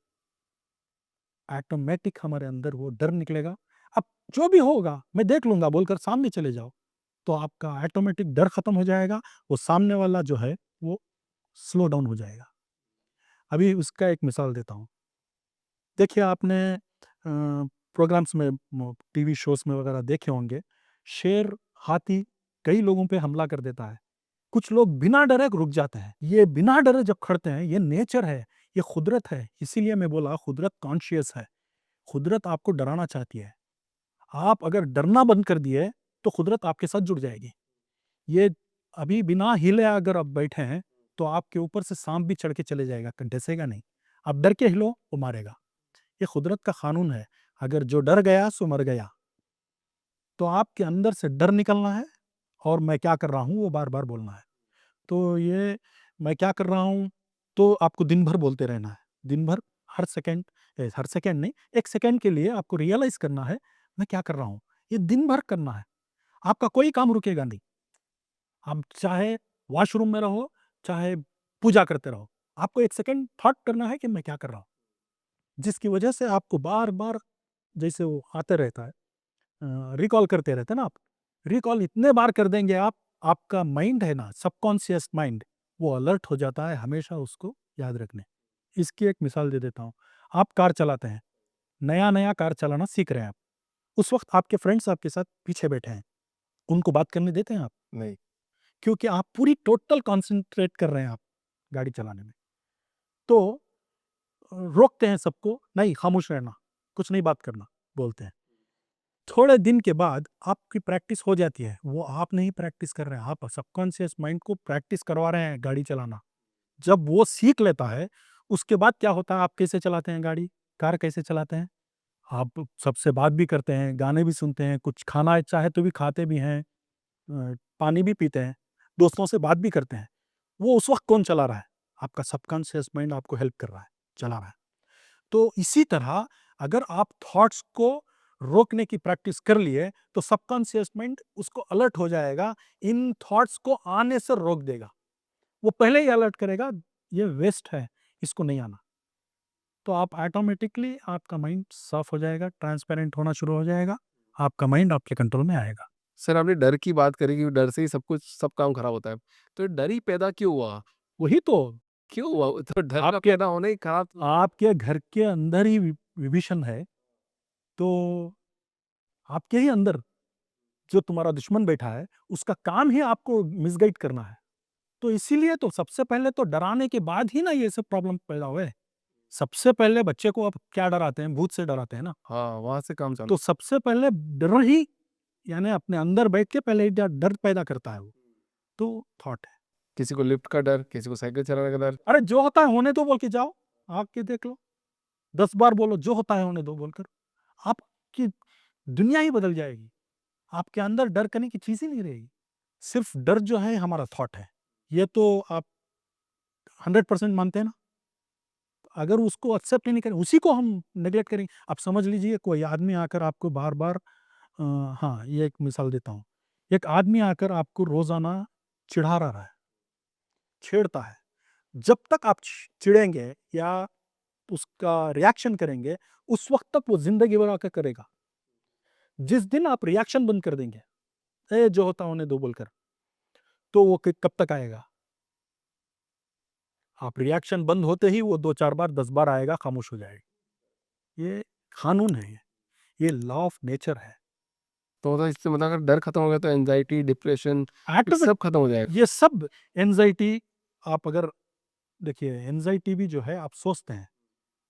ऑटोमेटिक हमारे अंदर वो डर निकलेगा। अब जो भी होगा मैं देख लूंगा बोलकर सामने चले जाओ, तो आपका ऑटोमेटिक डर खत्म हो जाएगा। वो सामने वाला जो है वो स्लो डाउन हो जाएगा। अभी उसका एक मिसाल देता हूँ। देखिए, आपने प्रोग्राम्स में, टीवी शोज में वगैरह देखे होंगे, शेर, हाथी कई लोगों पे हमला कर देता है। कुछ लोग बिना डरे रुक जाते हैं। ये बिना डरे जब खड़ते हैं, ये नेचर है, ये कुदरत है। इसीलिए मैं बोला कुदरत कॉन्शियस है। कुदरत आपको डराना चाहती है। आप अगर डरना बंद कर दिए तो कुदरत आपके साथ जुड़ जाएगी। ये अभी बिना हिले अगर आप बैठे हैं तो आपके ऊपर से सांप भी चढ़ के चले जाएगा, डसेगा नहीं। आप डर के हिलो, वो मारेगा। ये कुदरत का कानून है। अगर जो डर गया सो मर गया। तो आपके अंदर से डर निकलना है और मैं क्या कर रहा हूँ वो बार बार बोलना है। तो ये मैं क्या कर रहा हूँ, तो आपको दिन भर बोलते रहना है। दिन भर, हर सेकंड नहीं, एक सेकंड के लिए आपको रियलाइज करना है मैं क्या कर रहा हूँ। ये दिन भर करना है। आपका कोई काम रुकेगा नहीं। आप चाहे वॉशरूम में रहो, चाहे पूजा करते रहो, आपको एक सेकंड थॉट करना है कि मैं क्या कर रहा हूँ, जिसकी वजह से आपको बार बार जैसे वो आते रहता है, रिकॉल करते रहते हैं ना आप। रिकॉल इतने बार कर देंगे आप, आपका माइंड है ना, सबकॉन्शियस माइंड, वो अलर्ट हो जाता है हमेशा उसको याद रखने। इसकी एक मिसाल दे देता हूँ। आप कार चलाते हैं, नया नया कार चलाना सीख रहे हैं आप। उस वक्त आपके फ्रेंड्स आपके साथ पीछे बैठे हैं, उनको बात करने देते हैं आप? नहीं। क्योंकि आप पूरी टोटल कॉन्सेंट्रेट कर रहे हैं आप गाड़ी चलाने में। तो रोकते हैं सबको, नहीं खामोश रहना, कुछ नहीं बात करना बोलते हैं। थोड़े दिन के बाद आपकी प्रैक्टिस हो जाती है। वो आप नहीं प्रैक्टिस कर रहे हैं, आप सबकॉन्शियस माइंड को प्रैक्टिस करवा रहे हैं गाड़ी चलाना। जब वो सीख लेता है, उसके बाद क्या होता है, आप कैसे चलाते हैं गाड़ी, कार कैसे चलाते हैं? आप सबसे बात भी करते हैं, गाने भी सुनते हैं, कुछ खाना चाहे तो भी खाते भी हैं, पानी भी पीते हैं, दोस्तों से बात भी करते हैं। वो उस वक़्त कौन चला रहा है? आपका सबकॉन्शियस माइंड आपको हेल्प कर रहा है, चला रहा है। तो इसी तरह अगर आप थॉट्स को रोकने की प्रैक्टिस कर लिए, तो सबकॉन्शियस माइंड उसको अलर्ट हो जाएगा, इन थॉट्स को आने से रोक देगा। वो पहले ही अलर्ट करेगा, ये वेस्ट है, इसको नहीं आना। तो आप ऑटोमेटिकली आपका माइंड साफ हो जाएगा, ट्रांसपेरेंट होना शुरू हो जाएगा, आपका माइंड आपके कंट्रोल में आएगा। सर आपने डर की बात करी कि डर से ही सब कुछ सब काम खराब होता है। तो ये डर ही पैदा क्यों हुआ? वही तो, क्यों हुआ? तो डर का आपके पैदा होना ही खराब। आपके घर के अंदर ही विभीषण है, तो आपके ही अंदर जो तुम्हारा दुश्मन बैठा है उसका काम ही आपको मिसगाइड करना है। तो इसीलिए तो सबसे पहले तो डराने के बाद ही ना ये सब प्रॉब्लम पैदा हुए। सबसे पहले बच्चे को आप क्या डराते हैं? भूत से डराते हैं ना। हाँ, वहाँ से काम चालू। तो सबसे पहले डर ही, यानी अपने अंदर बैठ के पहले डर पैदा करता है वो। तो थॉट है। किसी को लिफ्ट का डर, किसी को साइकिल चलाने का डर। अरे जो होता है होने दो बोल के जाओ, आके देख लो, 10 बार बोलो जो होता है होने दो बोलकर, आपकी दुनिया ही बदल जाएगी। आपके अंदर डर करने की चीज ही नहीं रहेगी। सिर्फ डर जो है हमारा थॉट है। ये तो आप 100% मानते हैं ना। अगर उसको एक्सेप्ट ही नहीं करें, उसी को हम नेग्लेक्ट करेंगे। आप समझ लीजिए कोई आदमी आकर आपको बार बार हाँ, ये एक मिसाल देता हूँ। एक आदमी आकर आपको रोजाना चिढ़ा रहा है, छेड़ता है। जब तक आप चिढ़ेंगे या उसका रिएक्शन करेंगे, उस वक्त तक वो जिंदगी भर आकर करेगा। जिस दिन आप रिएक्शन बंद कर देंगे, ए जो होता होने दो बोलकर, तो वो कब तक आएगा? आप रिएक्शन बंद होते ही वो 2-4 बार 10 बार आएगा, खामोश हो जाएगा। ये कानून है, ये लॉ ऑफ नेचर है। तो मतलब इससे मतलब अगर डर खत्म हो गया तो एंजाइटी, डिप्रेशन ये ऑटोमेटिक सब खत्म हो जाएगा। ये सब एंजाइटी, आप अगर देखिए एंजाइटी भी जो है, आप सोचते हैं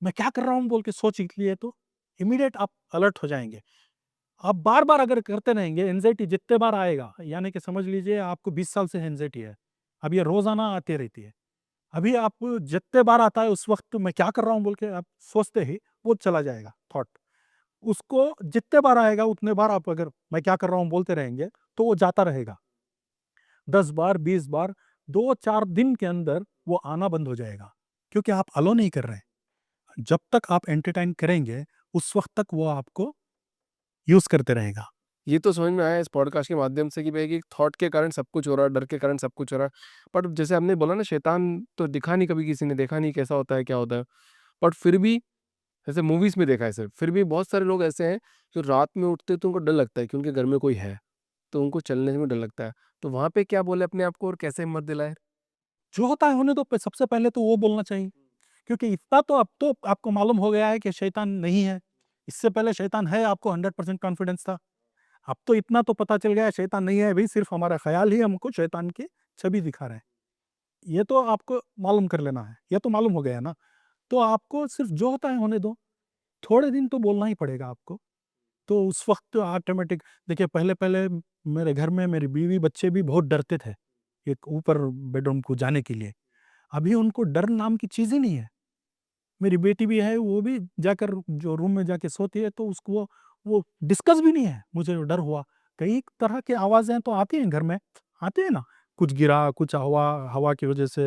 मैं क्या कर रहा हूँ बोल के सोच लिए तो इमीडिएट आप अलर्ट हो जाएंगे। आप बार बार अगर करते रहेंगे, एंजाइटी जितने बार आएगा, यानी कि समझ लीजिए आपको 20 साल से एंजाइटी है, अब ये रोजाना आती रहती है। अभी आप जितने बार आता है उस वक्त मैं क्या कर रहा हूँ बोल के आप सोचते ही वो चला जाएगा थॉट। उसको जितने बार आएगा उतने बार आप अगर मैं क्या कर रहा हूँ बोलते रहेंगे तो वो जाता रहेगा। 10 बार 20 बार 2-4 दिन के अंदर वो आना बंद हो जाएगा, क्योंकि आप अलो नहीं कर रहे हैं। जब तक आप एंटरटेन करेंगे उस वक्त तक वो आपको यूज करते रहेगा। ये तो समझ में आया इस पॉडकास्ट के माध्यम से कि भाई कि थॉट के कारण सब कुछ हो रहा है, डर के कारण सब कुछ हो रहा है। बट जैसे हमने बोला ना, शैतान तो दिखा नहीं, कभी किसी ने देखा नहीं कैसा होता है, क्या होता है। बट फिर भी जैसे मूवीज में देखा है सिर्फ, फिर भी बहुत सारे लोग ऐसे हैं जो रात में उठते हैं तो उनको डर लगता है कि उनके घर में कोई है, तो उनको चलने में डर लगता है। तो वहां पे क्या बोले अपने आप को और कैसे हिम्मत दिलाए? जो होता है होने दो, सबसे पहले तो वो बोलना चाहिए। क्योंकि इतना तो अब तो आपको मालूम हो गया है कि शैतान नहीं है। इससे पहले शैतान है, आपको 100% कॉन्फिडेंस था। अब तो इतना तो पता चल गया है शैतान नहीं है, अभी सिर्फ हमारा ख्याल ही हमको शैतान की छवि दिखा रहे हैं। ये तो आपको मालूम कर लेना है, ये तो मालूम हो गया ना। तो आपको सिर्फ जो होता है होने दो, थोड़े दिन तो बोलना ही पड़ेगा आपको। तो उस वक्त तो ऑटोमेटिक, देखिए पहले पहले मेरे घर में मेरी बीवी बच्चे भी बहुत डरते थे एक ऊपर बेडरूम को जाने के लिए। अभी उनको डर नाम की चीज ही नहीं है। मेरी बेटी भी है, वो भी जाकर जो रूम में जाके सोती है तो उसको वो डिस्कस भी नहीं है मुझे डर हुआ। कई तरह की आवाजें तो आती हैं घर में, आते हैं ना, कुछ गिरा, कुछ हवा हवा की वजह से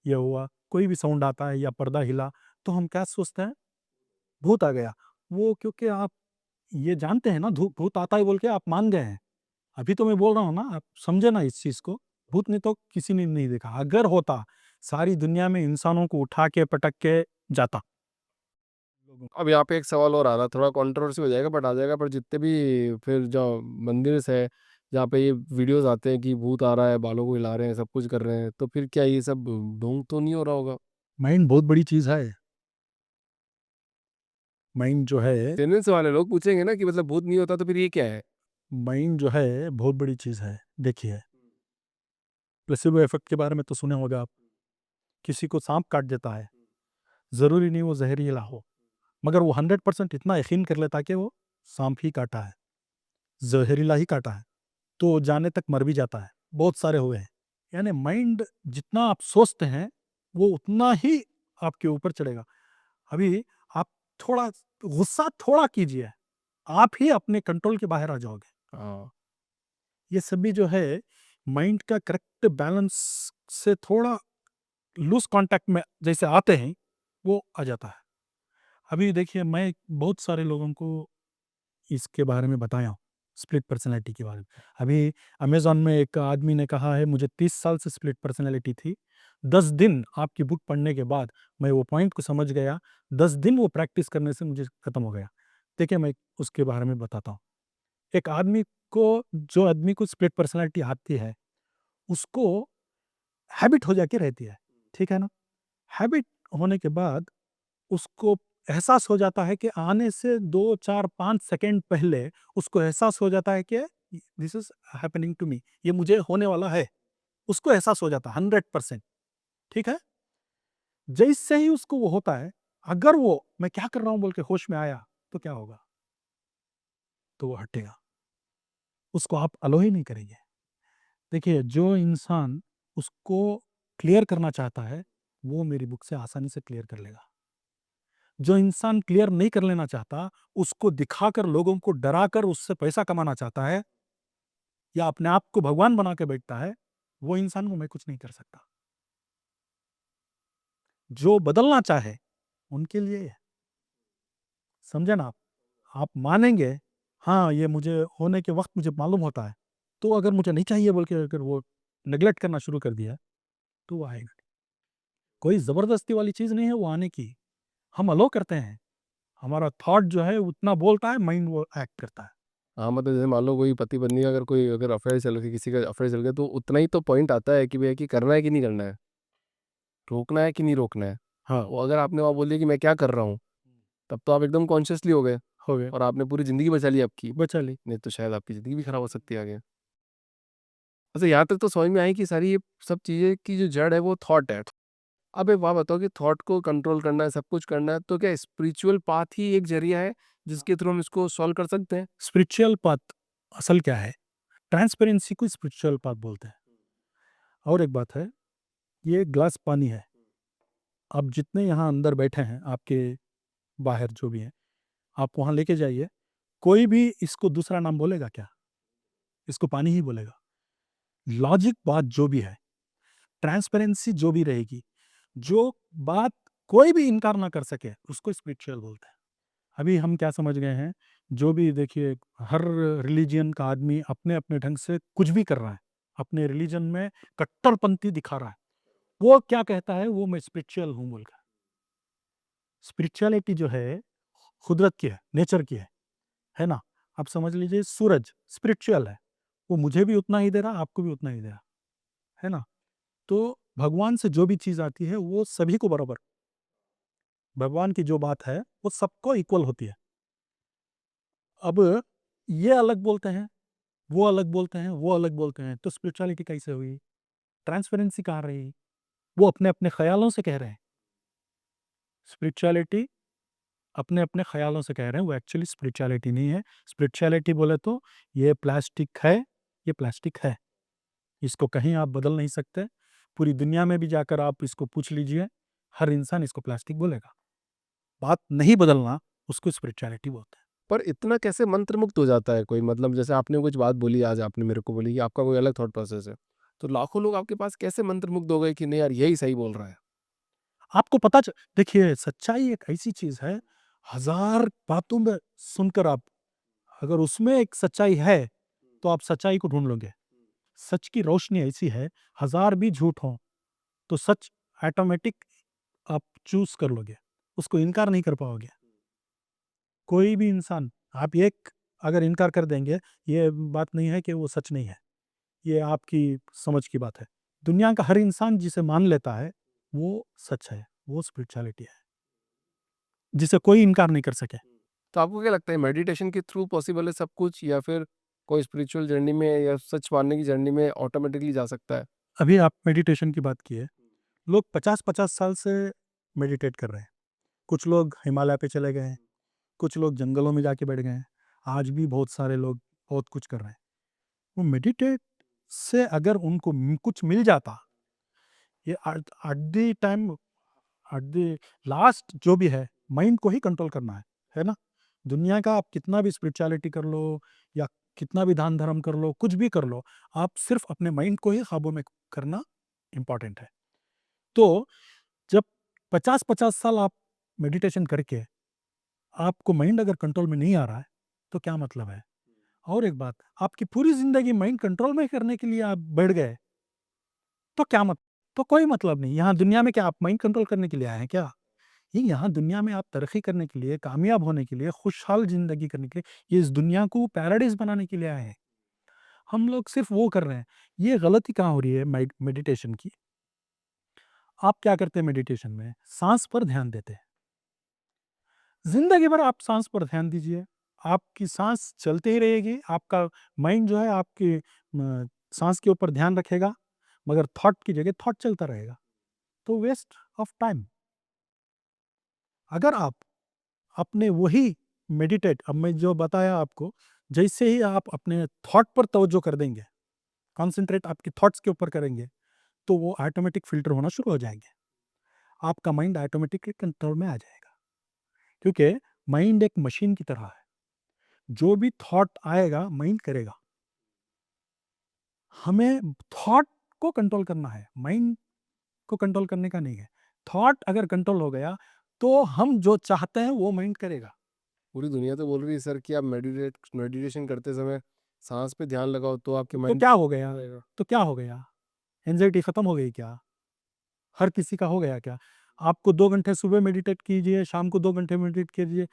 ये हुआ, कोई भी साउंड आता है या पर्दा हिला, तो हम क्या सोचते हैं भूत आ गया। वो क्योंकि आप ये जानते हैं ना भूत आता है बोल के आप मान गए हैं। अभी तो मैं बोल रहा हूँ ना, आप समझे ना इस चीज को। भूत ने तो किसी ने नहीं देखा, अगर होता सारी दुनिया में इंसानों को उठा के पटक के जाता। अब यहाँ पे एक सवाल और आ रहा, थोड़ा कंट्रोवर्सी हो जाएगा बट आ जाएगा। पर जितने भी फिर जो मंदिर है जहाँ पे ये वीडियोस आते हैं कि भूत आ रहा है, बालों को हिला रहे हैं, सब कुछ कर रहे हैं, तो फिर क्या ये सब ढोंग तो नहीं हो रहा होगा? माइंड बहुत बड़ी चीज है। माइंड जो है, जेन्युइन सवाल है, लोग पूछेंगे ना कि मतलब भूत नहीं होता तो फिर ये क्या है? माइंड जो है बहुत बड़ी चीज है। देखिए प्लेसिबो इफेक्ट के बारे में तो सुने होगा आप। किसी को सांप काट देता है, जरूरी नहीं वो जहरीला हो, मगर वो 100% इतना यकीन कर लेता है कि वो सांप ही काटा है, जहरीला ही काटा है, तो जाने तक मर भी जाता है। बहुत सारे हुए हैं। यानी माइंड जितना आप सोचते हैं वो उतना ही आपके ऊपर चढ़ेगा। अभी आप थोड़ा गुस्सा थोड़ा कीजिए, आप ही अपने कंट्रोल के बाहर आ जाओगे। हाँ। ये सभी जो है माइंड का करेक्ट बैलेंस से थोड़ा लूज कांटेक्ट में जैसे आते हैं वो आ जाता है। अभी देखिए मैं बहुत सारे लोगों को इसके बारे में बताया हूँ, स्प्लिट पर्सनैलिटी के बारे में। अभी अमेज़न में एक आदमी ने कहा है मुझे 30 साल से स्प्लिट पर्सनैलिटी थी। 10 दिन आपकी बुक पढ़ने के बाद मैं वो पॉइंट को समझ गया। 10 दिन वो प्रैक्टिस करने से मुझे खत्म हो गया। देखिए मैं उसके बारे में बताता हूँ। एक आदमी को, जो आदमी को स्प्लिट पर्सनैलिटी आती है, उसको हैबिट हो जाके रहती है, ठीक है ना? हैबिट होने के बाद उसको एहसास हो जाता है कि आने से 2, 4, 5 सेकंड पहले उसको एहसास हो जाता है कि this is happening to me, ये मुझे होने वाला है, उसको एहसास हो जाता है 100%। ठीक है, जैसे ही उसको वो होता है, अगर वो मैं क्या कर रहा हूं बोल के होश में आया, तो क्या होगा, तो वो हटेगा, उसको आप अलो ही नहीं करेंगे। देखिए, जो इंसान उसको क्लियर करना चाहता है, वो मेरी बुक से आसानी से क्लियर कर लेगा। जो इंसान क्लियर नहीं कर लेना चाहता, उसको दिखाकर, लोगों को डराकर उससे पैसा कमाना चाहता है, या अपने आप को भगवान बना के बैठता है, वो इंसान को मैं कुछ नहीं कर सकता। जो बदलना चाहे, उनके लिए है। समझे ना आप? आप मानेंगे, हाँ, ये मुझे होने के वक़्त मुझे मालूम होता है, तो अगर मुझे नहीं चाहिए बोल के अगर वो नेग्लेक्ट करना शुरू कर दिया, तो वो आएगा। कोई ज़बरदस्ती वाली चीज़ नहीं है वो आने की, हम अलो करते हैं। हमारा थॉट जो है उतना बोलता है, माइंड वो एक्ट करता है। हाँ, मतलब जैसे मान लो कोई पति पत्नी का अगर अफेयर चल गया, किसी का अफेयर चल गया, तो उतना ही तो पॉइंट आता है कि भैया कि करना है कि नहीं करना है, रोकना है कि नहीं रोकना है। हाँ, वो अगर आपने वहाँ बोल दिया कि मैं क्या कर रहा हूँ, तब तो आप एकदम कॉन्शियसली हो गए हो गया, और आपने पूरी ज़िंदगी बचा ली आपकी। बचा ली। नहीं तो शायद आपकी ज़िंदगी भी खराब हो सकती है आगे। अच्छा, यहाँ तक तो समझ में आई कि सारी ये सब चीज़ें की जो जड़ है वो थॉट है। अब एक बात बताओ कि थॉट को कंट्रोल करना है, सब कुछ करना है, तो क्या स्पिरिचुअल पाथ ही एक ज़रिया है जिसके थ्रू हम इसको सॉल्व कर सकते हैं? स्पिरिचुअल पाथ असल क्या है? ट्रांसपेरेंसी को स्पिरिचुअल पाथ बोलते हैं। और एक बात है, ये ग्लास पानी है। आप जितने यहाँ अंदर बैठे हैं, आपके बाहर जो भी हैं, आप वहाँ लेके जाइए, कोई भी इसको दूसरा नाम बोलेगा क्या? इसको पानी ही बोलेगा। लॉजिक बात जो भी है, ट्रांसपेरेंसी जो भी रहेगी, जो बात कोई भी इनकार ना कर सके, उसको स्पिरिचुअल बोलते हैं। अभी हम क्या समझ गए हैं, जो भी देखिए, हर रिलीजन का आदमी अपने-अपने ढंग से कुछ भी कर रहा है। अपने रिलीजन में कट्टरपंथी दिखा रहा है। वो क्या कहता है, वो मैं स्पिरिचुअल हूँ बोल के। स्पिरिचुअलिटी जो है, कुदरत की है, नेचर की है ना? आप समझ लीजिए सूरज स्पिरिचुअल है, वो मुझे भी उतना ही दे रहा, आपको भी उतना ही दे रहा, है ना? तो भगवान से जो भी चीज़ आती है, वो सभी को बराबर, भगवान की जो बात है, वो सबको इक्वल होती है। अब ये अलग बोलते हैं, वो अलग बोलते हैं, वो अलग बोलते हैं, तो स्पिरिचुअलिटी कैसे हुई? ट्रांसपेरेंसी कहाँ रही? वो अपने-अपने ख़यालों से कह रहे हैं। स्पिरिचुअलिटी अपने-अपने ख़यालों से कह रहे हैं, वो एक्चुअली स्पिरिचुअलिटी नहीं है। स्पिरिचुअलिटी बोले तो ये प्लास्टिक है, ये प्लास्टिक है। इसको कहीं आप बदल नहीं सकते। पूरी दुनिया में भी जाकर आप इसको पूछ लीजिए, हर इंसान इसको प्लास्टिक बोलेगा। बात नहीं बदलना, उसको स्पिरिचुअलिटी बोलते हैं। पर इतना कैसे मंत्रमुग्ध हो जाता है कोई? मतलब जैसे आपने कुछ बात बोली, आज आपने मेरे को बोली कि आपका कोई अलग थॉट प्रोसेस है। तो लाखों लोग आपके पास कैसे मंत्रमुग्ध हो गए कि नहीं यार यही सही बोल रहा है? आपको पता च देखिए, सच्चाई एक ऐसी चीज़ है, हज़ार बातों में सुनकर आप अगर उसमें एक सच्चाई है, तो आप सच्चाई को ढूँढ लोगे। सच की रोशनी ऐसी है, हज़ार भी झूठ हों, तो सच ऑटोमैटिक आप चूज़ कर लोगे, उसको इनकार नहीं कर पाओगे। कोई भी इंसान, आप एक अगर इनकार कर देंगे, ये बात नहीं है कि वो सच नहीं है, ये आपकी समझ की बात है। दुनिया का हर इंसान जिसे मान लेता है, वो सच है, वो स्पिरिचुअलिटी है, जिसे कोई इनकार नहीं कर सके। तो आपको क्या लगता है मेडिटेशन के थ्रू पॉसिबल है सब कुछ, या फिर कोई स्पिरिचुअल जर्नी में या सच पाने की जर्नी में ऑटोमेटिकली जा सकता है? अभी आप मेडिटेशन की बात किए, लोग 50-50 साल से मेडिटेट कर रहे हैं। कुछ लोग हिमालय पे चले गए हैं, कुछ लोग जंगलों में जाके बैठ गए हैं। आज भी बहुत सारे लोग बहुत कुछ कर रहे हैं। वो मेडिटेट से अगर उनको कुछ मिल जाता, ये at the time, at the last जो भी है, माइंड को ही कंट्रोल करना है ना? दुनिया का आप कितना भी स्पिरिचुअलिटी कर लो या कितना भी दान धर्म कर लो, कुछ भी कर लो, आप सिर्फ अपने माइंड को ही काबू में करना इम्पोर्टेंट है। तो जब 50-50 साल आप मेडिटेशन करके आपको माइंड अगर कंट्रोल में नहीं आ रहा है, तो क्या मतलब है? और एक बात, आपकी पूरी ज़िंदगी माइंड कंट्रोल में करने के लिए आप बैठ गए, तो क्या मत तो कोई मतलब नहीं। यहाँ दुनिया में क्या आप माइंड कंट्रोल करने के लिए आए हैं क्या? ये यहाँ दुनिया में आप तरक्की करने के लिए, कामयाब होने के लिए, खुशहाल ज़िंदगी करने के लिए, ये इस दुनिया को पैराडाइज़ बनाने के लिए आए हैं। हम लोग सिर्फ़ वो कर रहे हैं। ये गलती कहाँ हो रही है मेडिटेशन की? आप क्या करते हैं मेडिटेशन में? साँस पर ध्यान देते हैं। ज़िंदगी भर आप साँस पर ध्यान दीजिए, आपकी सांस चलती ही रहेगी, आपका माइंड जो है आपकी सांस के ऊपर ध्यान रखेगा, मगर थॉट की जगह थॉट चलता रहेगा, तो वेस्ट ऑफ टाइम। अगर आप अपने वही मेडिटेट, अब मैं जो बताया आपको, जैसे ही आप अपने थॉट पर तवज्जो कर देंगे, कॉन्सेंट्रेट आपके थॉट्स के ऊपर करेंगे, तो वो ऑटोमेटिक फिल्टर होना शुरू हो जाएंगे, आपका माइंड ऑटोमेटिकली कंट्रोल में आ जाएगा। क्योंकि माइंड एक मशीन की तरह है, जो भी थॉट आएगा माइंड करेगा। हमें थॉट को कंट्रोल करना है, माइंड को कंट्रोल करने का नहीं है। थॉट अगर कंट्रोल हो गया तो हम जो चाहते हैं वो माइंड करेगा। पूरी दुनिया तो बोल रही है सर कि आप मेडिटेशन करते समय सांस पे ध्यान लगाओ तो आपके तो माइंड क्या हो गया? रहेगा। तो क्या हो गया? एंजाइटी खत्म हो गई क्या? हर किसी का हो गया क्या? आपको 2 घंटे सुबह मेडिटेट कीजिए, शाम को 2 घंटे मेडिटेट कीजिए,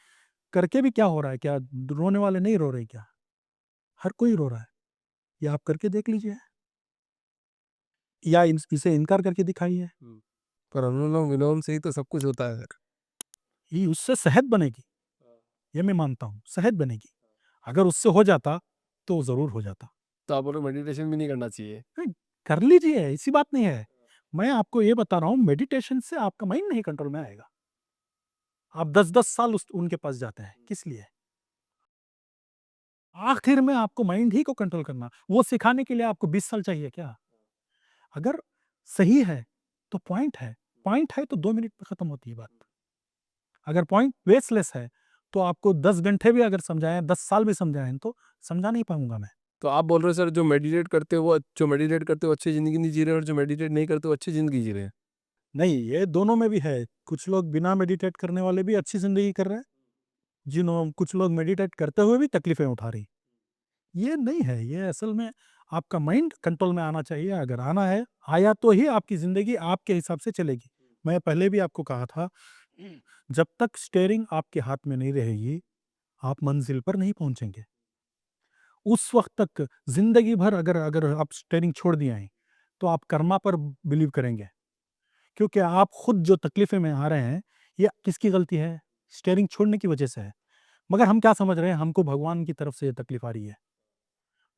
करके भी क्या हो रहा है? क्या रोने वाले नहीं रो रहे क्या? हर कोई रो रहा है। ये आप करके देख लीजिए, या इसे इनकार करके दिखाइए। पर अनुलोम विलोम से ही तो सब कुछ होता है सर। ये उससे सेहत बनेगी, ये मैं मानता हूँ, सेहत बनेगी। अगर उससे हो जाता तो ज़रूर हो जाता। तो आप बोलो मेडिटेशन भी नहीं करना चाहिए। नहीं, कर लीजिए, ऐसी बात नहीं है। मैं आपको ये बता रहा हूँ, मेडिटेशन से आपका माइंड नहीं कंट्रोल में आएगा। आप 10-10 साल उनके पास जाते हैं, किस लिए? आखिर में आपको माइंड ही को कंट्रोल करना, वो सिखाने के लिए आपको 20 साल चाहिए क्या? अगर सही है तो पॉइंट है तो 2 मिनट में खत्म होती है बात। अगर पॉइंट बेसलेस है तो आपको 10 घंटे भी अगर समझाएं, 10 साल भी समझाएं, तो समझा नहीं पाऊंगा मैं। तो आप बोल रहे हो सर जो मेडिटेट करते हो वो अच्छी ज़िंदगी नहीं जी रहे और जो मेडिटेट नहीं करते वो अच्छी ज़िंदगी जी रहे हैं। नहीं, ये दोनों में भी है। कुछ लोग बिना मेडिटेट करने वाले भी अच्छी जिंदगी कर रहे हैं, कुछ लोग मेडिटेट करते हुए भी तकलीफें उठा रही। ये नहीं है, ये असल में आपका माइंड कंट्रोल में आना चाहिए। अगर आना है, आया तो ही आपकी ज़िंदगी आपके हिसाब से चलेगी। मैं पहले भी आपको कहा था, जब तक स्टीयरिंग आपके हाथ में नहीं रहेगी, आप मंजिल पर नहीं पहुँचेंगे। उस वक़्त तक ज़िंदगी भर अगर अगर आप स्टीयरिंग छोड़ दिए हैं, तो आप कर्मा पर बिलीव करेंगे। क्योंकि आप खुद जो तकलीफ़ें में आ रहे हैं, ये किसकी गलती है? स्टीयरिंग छोड़ने की वजह से है। मगर हम क्या समझ रहे हैं, हमको भगवान की तरफ से ये तकलीफ़ आ रही है।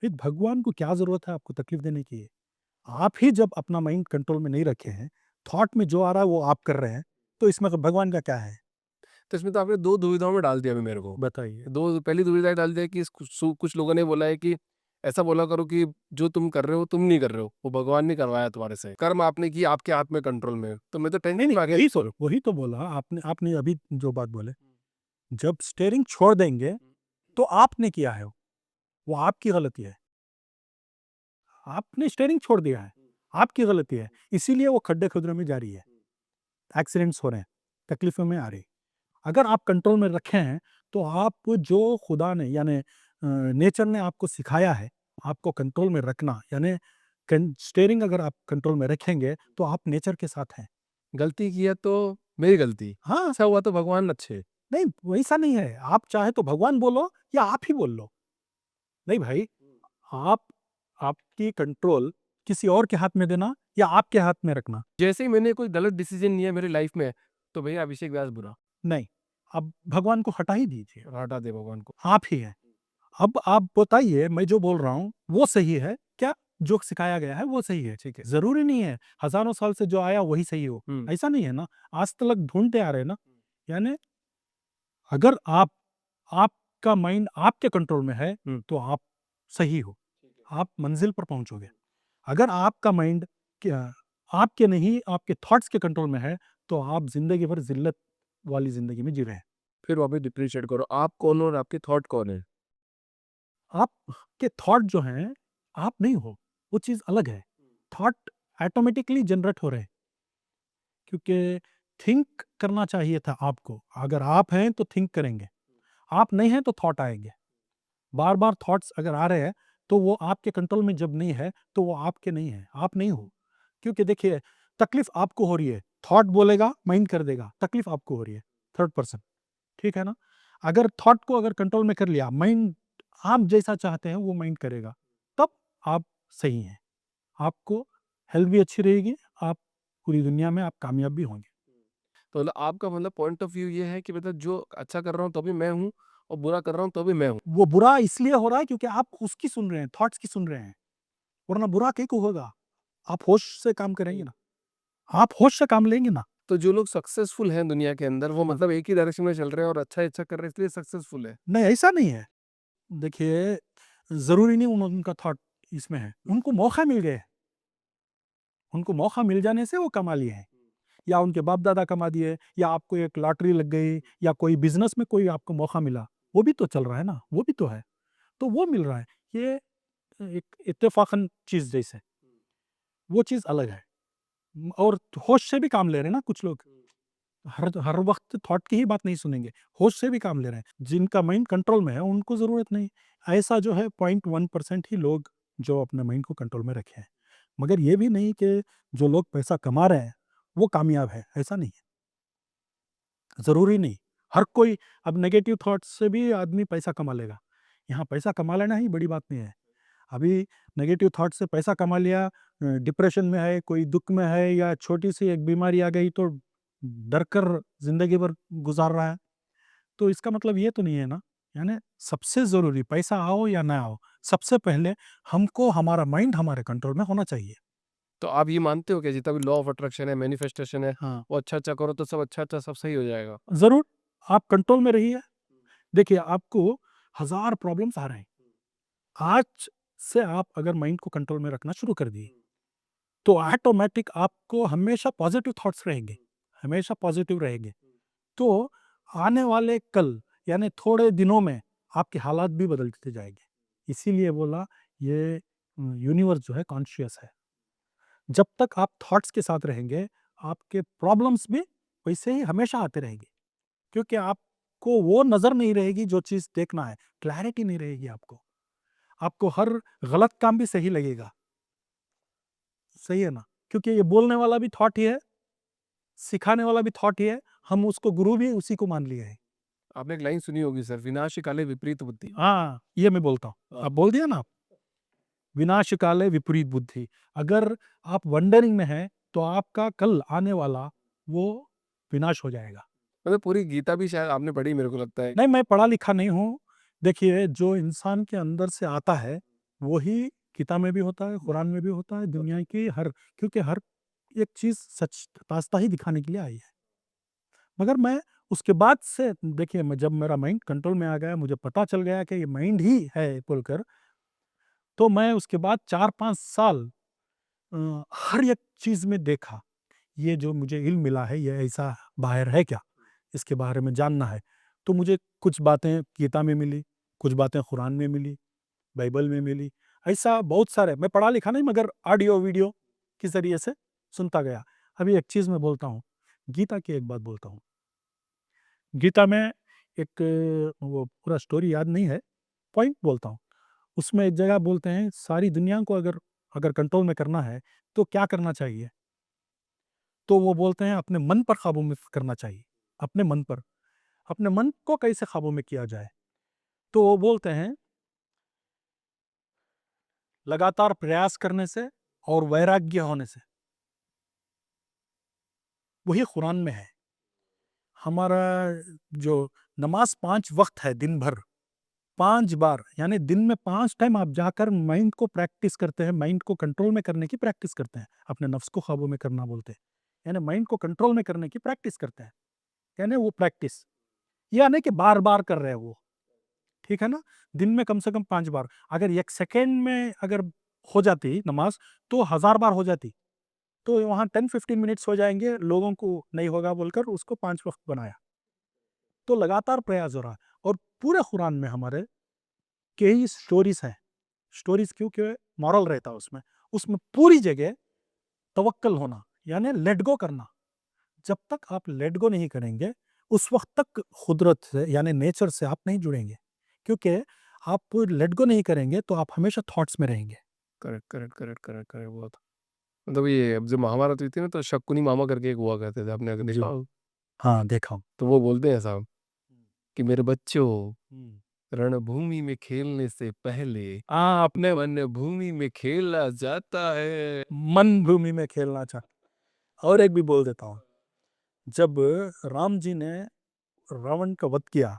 फिर भगवान को क्या ज़रूरत है आपको तकलीफ़ देने की? आप ही जब अपना माइंड कंट्रोल में नहीं रखे हैं, थॉट में जो आ रहा है वो आप कर रहे हैं, तो इसमें भगवान का क्या है? तो इसमें तो आपने 2 दुविधाओं में डाल दिया अभी मेरे को। बताइए। 2 पहली दुविधा ये डाल दिया कि कुछ लोगों ने बोला है कि ऐसा बोला करो कि जो तुम कर रहे हो तुम नहीं कर रहे हो, वो भगवान ने करवाया तुम्हारे से। कर्म आपने किए आपके हाथ में कंट्रोल में है। तो मैं तो नहीं, टेंशन नहीं, में आ गया। वही तो बोला आपने आपने अभी जो बात बोले, जब स्टीयरिंग छोड़ देंगे, तो आपने किया है वो आपकी गलती है। आपने स्टीयरिंग छोड़ दिया है, आपकी गलती है। इसीलिए वो खड्डे-खुदरे में जा रही है, एक्सीडेंट्स हो रहे हैं, तकलीफ़ों में आ रही है। अगर आप कंट्रोल में रखे हैं, तो आप जो खुदा ने यानी नेचर ने आपको सिखाया है, आपको कंट्रोल में रखना, यानी स्टीयरिंग अगर आप कंट्रोल में रखेंगे, तो आप नेचर के साथ हैं। गलती किया तो मेरी गलती, हाँ, अच्छा हुआ तो भगवान अच्छे। नहीं वैसा नहीं है। आप चाहे तो भगवान बोलो या आप ही बोल लो। नहीं भाई, आप आपकी कंट्रोल किसी और के हाथ में देना या आपके हाथ में रखना, जैसे ही मैंने कोई गलत डिसीजन लिया मेरी लाइफ में, तो भैया अभिषेक व्यास बुरा। नहीं। अब भगवान को हटा ही दीजिए, हटा दे भगवान को। आप ही हैं। अब आप बताइए, मैं जो बोल रहा हूँ वो सही है क्या? जो सिखाया गया है वो सही है। ठीक है। ज़रूरी नहीं है हज़ारों साल से जो आया वही सही हो, हुँ। ऐसा नहीं है ना। आज तलक ढूँढते आ रहे हैं ना, यानी अगर आपका माइंड आपके कंट्रोल में है, हुँ। तो आप सही हो, आप मंज़िल पर पहुँचोगे। अगर आपका माइंड क्या आपके नहीं, आपके थॉट्स के कंट्रोल में है, तो आप ज़िंदगी भर ज़िल्लत वाली ज़िंदगी में जी रहे हैं। फिर वापस डिफरेंशिएट करो, आप कौन हो और आपके थॉट कौन है? आपके थॉट जो हैं, आप नहीं हो, वो चीज़ अलग है। थॉट ऑटोमेटिकली जनरेट हो रहे हैं, क्योंकि थिंक करना चाहिए था आपको। अगर आप हैं तो थिंक करेंगे, आप नहीं हैं तो थॉट आएँगे। बार-बार थॉट्स अगर आ रहे हैं, तो वो आपके कंट्रोल में जब नहीं है, तो वो आपके नहीं है, आप नहीं हो। क्योंकि देखिए, तकलीफ़ आपको हो रही है, थॉट बोलेगा, माइंड कर देगा, तकलीफ़ आपको हो रही है, थर्ड पर्सन, ठीक है ना? अगर थॉट को अगर कंट्रोल में कर लिया, माइंड आप जैसा चाहते हैं वो माइंड करेगा, तब आप सही हैं। आपको हेल्थ भी अच्छी रहेगी, आप पूरी दुनिया में आप कामयाब भी होंगे। तो मतलब आपका मतलब पॉइंट ऑफ व्यू ये है कि मतलब जो अच्छा कर रहा हूँ तो भी मैं हूँ और बुरा कर रहा हूँ तो भी मैं हूँ। वो बुरा इसलिए हो रहा है क्योंकि आप उसकी सुन रहे हैं, थॉट्स की सुन रहे हैं, वरना बुरा कहीं को होगा। आप होश से काम करेंगे ना, आप होश से काम लेंगे ना। तो जो लोग सक्सेसफुल हैं दुनिया के अंदर, वो हाँ। मतलब एक ही डायरेक्शन में चल रहे हैं और अच्छा ही अच्छा कर रहे हैं, इसलिए सक्सेसफुल है। नहीं, ऐसा नहीं है। देखिए, ज़रूरी नहीं उनका थॉट इसमें है, उनको मौका मिल गए। उनको मौका मिल जाने से वो कमा लिए हैं, या उनके बाप-दादा कमा दिए, या आपको एक लॉटरी लग गई, या कोई बिज़नेस में कोई आपको मौका मिला, वो भी तो चल रहा है ना, वो भी तो है। तो वो मिल रहा है, ये एक इत्तेफ़ाक़न चीज़ जैसे, वो चीज़ अलग है। और होश से भी काम ले रहे हैं ना कुछ लोग, हर वक़्त थॉट की ही बात नहीं सुनेंगे, होश से भी काम ले रहे हैं। जिनका माइंड कंट्रोल में है, उनको ज़रूरत नहीं। ऐसा जो है 0.1% ही लोग जो अपने माइंड को कंट्रोल में रखे हैं। मगर ये भी नहीं कि जो लोग पैसा कमा रहे हैं, वो कामयाब है, ऐसा नहीं है। ज़रूरी नहीं, हर कोई अब नेगेटिव थॉट्स से भी आदमी पैसा कमा लेगा। यहाँ पैसा कमा लेना ही बड़ी बात नहीं है। अभी नेगेटिव थॉट से पैसा कमा लिया, डिप्रेशन में है, कोई दुःख में है, या छोटी-सी एक बीमारी आ गई तो डर कर ज़िंदगी भर गुज़ार रहा है। तो इसका मतलब ये तो नहीं है ना, यानी सबसे ज़रूरी पैसा आओ या ना आओ, सबसे पहले हमको हमारा माइंड हमारे कंट्रोल में होना चाहिए। तो आप ये मानते हो कि जितना भी लॉ ऑफ अट्रैक्शन है, मैनिफेस्टेशन है, हाँ, वो अच्छा-अच्छा करो तो सब अच्छा-अच्छा सब सही हो जाएगा? ज़रूर, आप कंट्रोल में रहिए। देखिए, आपको हज़ार प्रॉब्लम्स आ रहे हैं। आज से आप अगर माइंड को कंट्रोल में रखना शुरू कर दिए, तो ऑटोमैटिक आपको हमेशा पॉज़िटिव थॉट्स रहेंगे, हमेशा पॉज़िटिव रहेंगे। तो आने वाले कल, यानी थोड़े दिनों में, आपके हालात भी बदलते जाएँगे। इसीलिए बोला, ये यूनिवर्स जो है कॉन्शियस है। जब तक आप थॉट्स के साथ रहेंगे, आपके प्रॉब्लम्स भी वैसे ही हमेशा आते रहेंगे। क्योंकि आपको वो नज़र नहीं रहेगी जो चीज़ देखना है, क्लैरिटी नहीं रहेगी आपको। आपको हर गलत काम भी सही लगेगा। सही है ना? क्योंकि ये बोलने वाला भी थॉट ही है, सिखाने वाला भी थॉट ही है, हम उसको गुरु भी उसी को मान लिए हैं। आपने एक लाइन सुनी होगी सर, विनाश काले विपरीत बुद्धि। हाँ, ये मैं बोलता हूँ। अब बोल दिया ना आप, विनाश काले विपरीत बुद्धि। अगर आप वंडरिंग में हैं, तो आपका कल आने वाला वो विनाश हो जाएगा। मतलब पूरी गीता भी शायद आपने पढ़ी मेरे को लगता है। नहीं, मैं पढ़ा-लिखा नहीं हूँ। देखिए, जो इंसान के अंदर से आता है, वही गीता में भी होता है, कुरान में भी होता है, दुनिया की क्योंकि हर एक चीज़ सच रास्ता ही दिखाने के लिए आई है। मगर मैं उसके बाद से, देखिए, मैं जब मेरा माइंड कंट्रोल में आ गया, मुझे पता चल गया कि ये माइंड ही है बोलकर, तो मैं उसके बाद 4-5 साल हर एक चीज़ में देखा, ये जो मुझे इल्म मिला है, ये ऐसा बाहर है क्या? इसके बारे में जानना है। तो मुझे कुछ बातें गीता में मिली, कुछ बातें कुरान में मिली, बाइबल में मिली। ऐसा बहुत सारे, मैं पढ़ा-लिखा नहीं, मगर ऑडियो-वीडियो के ज़रिए से सुनता गया। अभी एक चीज़ मैं बोलता हूँ, गीता की एक बात बोलता हूँ। गीता में एक, वो पूरा स्टोरी याद नहीं है, पॉइंट बोलता हूँ। उसमें एक जगह बोलते हैं, सारी दुनिया को अगर अगर कंट्रोल में करना है, तो क्या करना चाहिए? तो वो बोलते हैं, अपने मन पर काबू में करना चाहिए, अपने मन पर। अपने मन को कैसे काबू में किया जाए? तो वो बोलते हैं, लगातार प्रयास करने से और वैराग्य होने से। वही कुरान में है। हमारा जो नमाज़ 5 वक़्त है दिन भर, 5 बार, यानी दिन में 5 टाइम आप जाकर माइंड को प्रैक्टिस करते हैं, माइंड को कंट्रोल में करने की प्रैक्टिस करते हैं। अपने नफ्स को काबू में करना बोलते हैं। यानी माइंड को कंट्रोल में करने की प्रैक्टिस करते हैं। यानी वो प्रैक्टिस, ये नहीं कि बार-बार कर रहे हैं वो, ठीक है ना? दिन में कम से कम 5 बार। अगर 1 सेकंड में अगर हो जाती नमाज़, तो हज़ार बार हो जाती। तो वहाँ 10-15 मिनट्स हो जाएँगे, लोगों को नहीं होगा बोलकर उसको 5 वक़्त बनाया। तो लगातार प्रयास हो रहा है, और पूरे कुरान में हमारे कई स्टोरीज़ हैं। स्टोरीज़ क्यों? कि मॉरल रहता है उसमें। उसमें पूरी जगह तवक्कल होना, यानी लेट गो करना। जब तक आप लेट गो नहीं करेंगे, उस वक़्त तक कुदरत से, यानी नेचर से आप नहीं जुड़ेंगे। क्योंकि आप लेट गो नहीं करेंगे, तो आप हमेशा थॉट्स में रहेंगे। Correct, correct, correct, correct, correct बहुत। मतलब ये अब जब महाभारत हुई थी ना, तो शकुनी मामा करके एक हुआ करते थे, आपने अगर देखा जी। हो? हाँ, देखा हूँ। तो वो बोलते हैं साहब कि मेरे बच्चों, हुँ। रणभूमि में खेलने से पहले अपने वन भूमि में खेला जाता है। मन भूमि में खेलना और एक भी बोल देता हूँ। जब राम जी ने रावण का वध किया,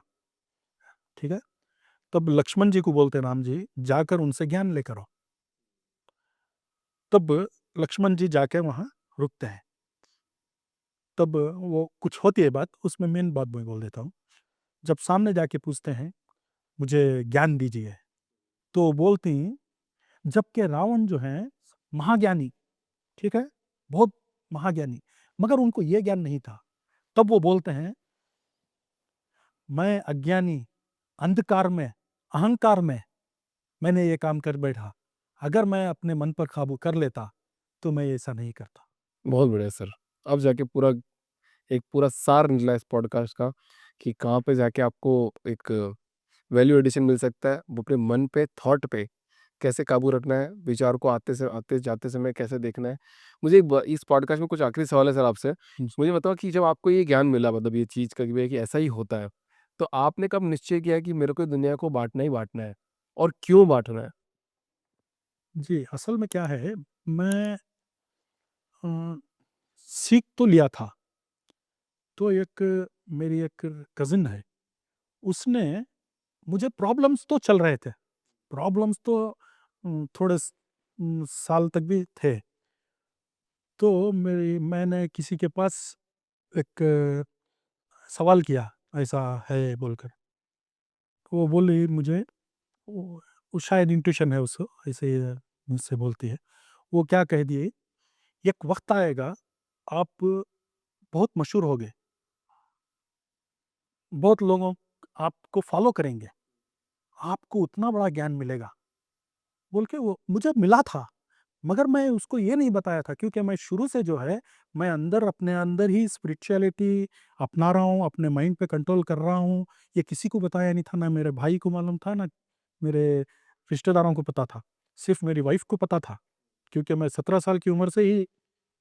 ठीक है? तब लक्ष्मण जी को बोलते राम जी, जाकर उनसे ज्ञान लेकर आओ। तब लक्ष्मण जी जाके वहाँ रुकते हैं। तब वो कुछ होती है बात, उसमें मेन बात मैं बोल देता हूँ। जब सामने जाके पूछते हैं, मुझे ज्ञान दीजिए, तो बोलती हैं, जबकि रावण जो है महाज्ञानी, ठीक है? बहुत महाज्ञानी, मगर उनको ये ज्ञान नहीं था। तब वो बोलते हैं, मैं अज्ञानी, अंधकार में, अहंकार में मैंने ये काम कर बैठा। अगर मैं अपने मन पर काबू कर लेता, तो मैं ऐसा नहीं करता। बहुत बढ़िया सर। अब जाके पूरा एक पूरा सार निकला इस पॉडकास्ट का कि कहाँ पे जाके आपको एक वैल्यू एडिशन मिल सकता है, वो अपने मन पे, थॉट पे कैसे काबू रखना है, विचार को आते जाते समय कैसे देखना है। मुझे इस पॉडकास्ट में कुछ आखिरी सवाल है सर आपसे। जी। मुझे बताओ कि जब आपको ये ज्ञान मिला, मतलब ये चीज़ का कि भई कि ऐसा ही होता है, तो आपने कब निश्चय किया कि मेरे को दुनिया को बाँटना ही बाँटना है और क्यों बाँटना है? जी, असल में क्या है, मैं अ, सीख तो लिया था। तो मेरी एक कज़िन है, उसने मुझे प्रॉब्लम्स तो चल रहे थे। प्रॉब्लम्स तो साल तक भी थे। तो मैंने किसी के पास एक सवाल किया, ऐसा है बोलकर। वो बोली मुझे, वो शायद इंट्यूशन है उसको, ऐसे ही मुझसे बोलती है। वो क्या कह दिए, एक वक़्त आएगा, आप बहुत मशहूर होगे, बहुत लोगों आपको फ़ॉलो करेंगे, आपको उतना बड़ा ज्ञान मिलेगा, बोल के वो मुझे मिला था। मगर मैं उसको ये नहीं बताया था, क्योंकि मैं शुरू से जो है, मैं अपने अंदर ही स्पिरिचुअलिटी अपना रहा हूँ, अपने माइंड पे कंट्रोल कर रहा हूँ। ये किसी को बताया नहीं था, ना मेरे भाई को मालूम था, ना मेरे रिश्तेदारों को पता था। सिर्फ़ मेरी वाइफ़ को पता था, क्योंकि मैं 17 साल की उम्र से ही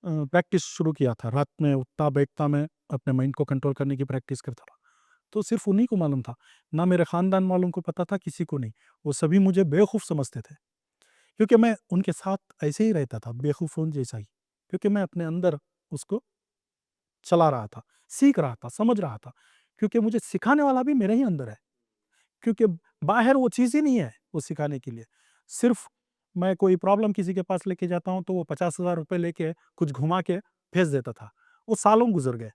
प्रैक्टिस शुरू किया था। रात में उठता-बैठता मैं अपने माइंड को कंट्रोल करने की प्रैक्टिस करता था। तो सिर्फ़ उन्हीं को मालूम था, ना मेरे ख़ानदान वालों को पता था, किसी को नहीं। वो सभी मुझे बेवकूफ़ समझते थे। क्योंकि मैं उनके साथ ऐसे ही रहता था, बेवकूफ़ों जैसा ही। क्योंकि मैं अपने अंदर उसको चला रहा था, सीख रहा था, समझ रहा था। क्योंकि मुझे सिखाने वाला भी मेरे ही अंदर है। क्योंकि बाहर वो चीज़ ही नहीं है, वो सिखाने के लिए। सिर्फ़ मैं कोई प्रॉब्लम किसी के पास लेके जाता हूँ, तो वो 50,000 रुपए लेके कुछ घुमा के भेज देता था। वो सालों गुज़र गए।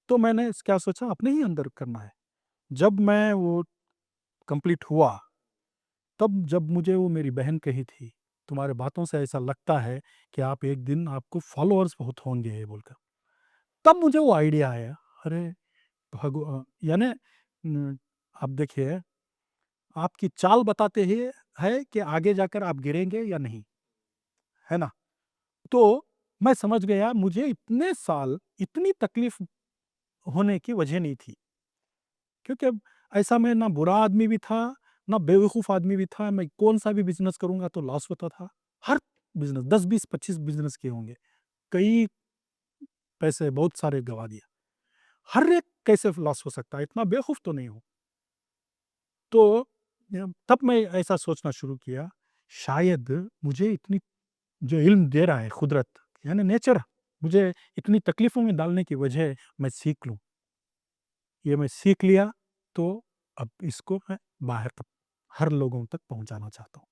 तो मैंने क्या सोचा, अपने ही अंदर करना है। जब मैं वो कंप्लीट हुआ, तब जब मुझे वो मेरी बहन कही थी, तुम्हारे बातों से ऐसा लगता है कि आप एक दिन आपको फॉलोअर्स बहुत होंगे बोलकर। तब मुझे वो आइडिया आया, अरे यानी आप देखिए, आपकी चाल बताते ही है कि आगे जाकर आप गिरेंगे या नहीं, है ना? तो मैं समझ गया, मुझे इतने साल इतनी तकलीफ होने की वजह नहीं थी। क्योंकि अब ऐसा मैं ना बुरा आदमी भी था, ना बेवकूफ़ आदमी भी था। मैं कौन-सा भी बिज़नेस करूँगा तो लॉस होता था। हर बिज़नेस 10, 20, 25 बिज़नेस किए होंगे। कई पैसे बहुत सारे गँवा दिए। हर एक कैसे लॉस हो सकता है, इतना बेवकूफ़ तो नहीं हूँ। तो तब मैं ऐसा सोचना शुरू किया, शायद मुझे इतनी जो इल्म दे रहा है कुदरत, यानी नेचर, मुझे इतनी तकलीफ़ों में डालने की वजह मैं सीख लूँ। ये मैं सीख लिया, तो अब इसको मैं बाहर तक, हर लोगों तक पहुँचाना चाहता हूँ।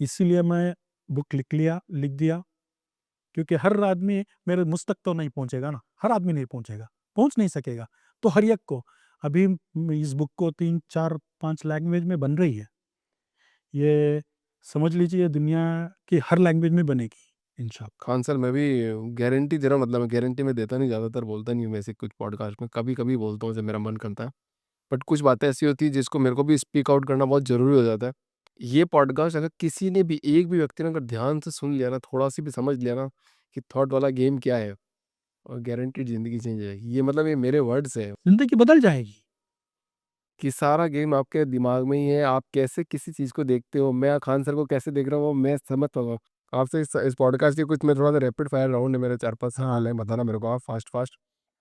इसीलिए मैं बुक लिख दिया, क्योंकि हर आदमी मेरे मुझ तक तो नहीं पहुँचेगा ना, हर आदमी नहीं पहुँचेगा, पहुँच नहीं सकेगा। तो हर एक को, अभी इस बुक को 3, 4, 5 लैंग्वेज में बन रही है। ये समझ लीजिए दुनिया की हर लैंग्वेज में बनेगी इंशाल्लाह। खान सर, मैं भी गारंटी दे रहा हूँ, मतलब मैं गारंटी मैं देता नहीं, ज़्यादातर बोलता नहीं हूँ वैसे कुछ पॉडकास्ट में, कभी-कभी बोलता हूँ जब मेरा मन करता है। बट कुछ बातें ऐसी होती हैं जिसको मेरे को भी स्पीक आउट करना बहुत ज़रूरी हो जाता है। ये पॉडकास्ट अगर किसी ने भी, एक भी व्यक्ति ने अगर ध्यान से सुन लिया ना, थोड़ा-सी भी समझ लिया ना कि थॉट वाला गेम क्या है, और गारंटीड ज़िंदगी चेंज हो जाएगी। ये मतलब ये मेरे वर्ड्स हैं ज़िंदगी बदल जाएगी। कि सारा गेम आपके दिमाग में ही है, आप कैसे किसी चीज़ को देखते हो। मैं खान सर को कैसे देख रहा हूँ, वो मैं समझ पाऊँगा। आपसे इस पॉडकास्ट के कुछ मैं थोड़ा-सा रैपिड फायर राउंड है मेरे 4-5 सवाल हैं, बताना मेरे को आप फास्ट-फास्ट।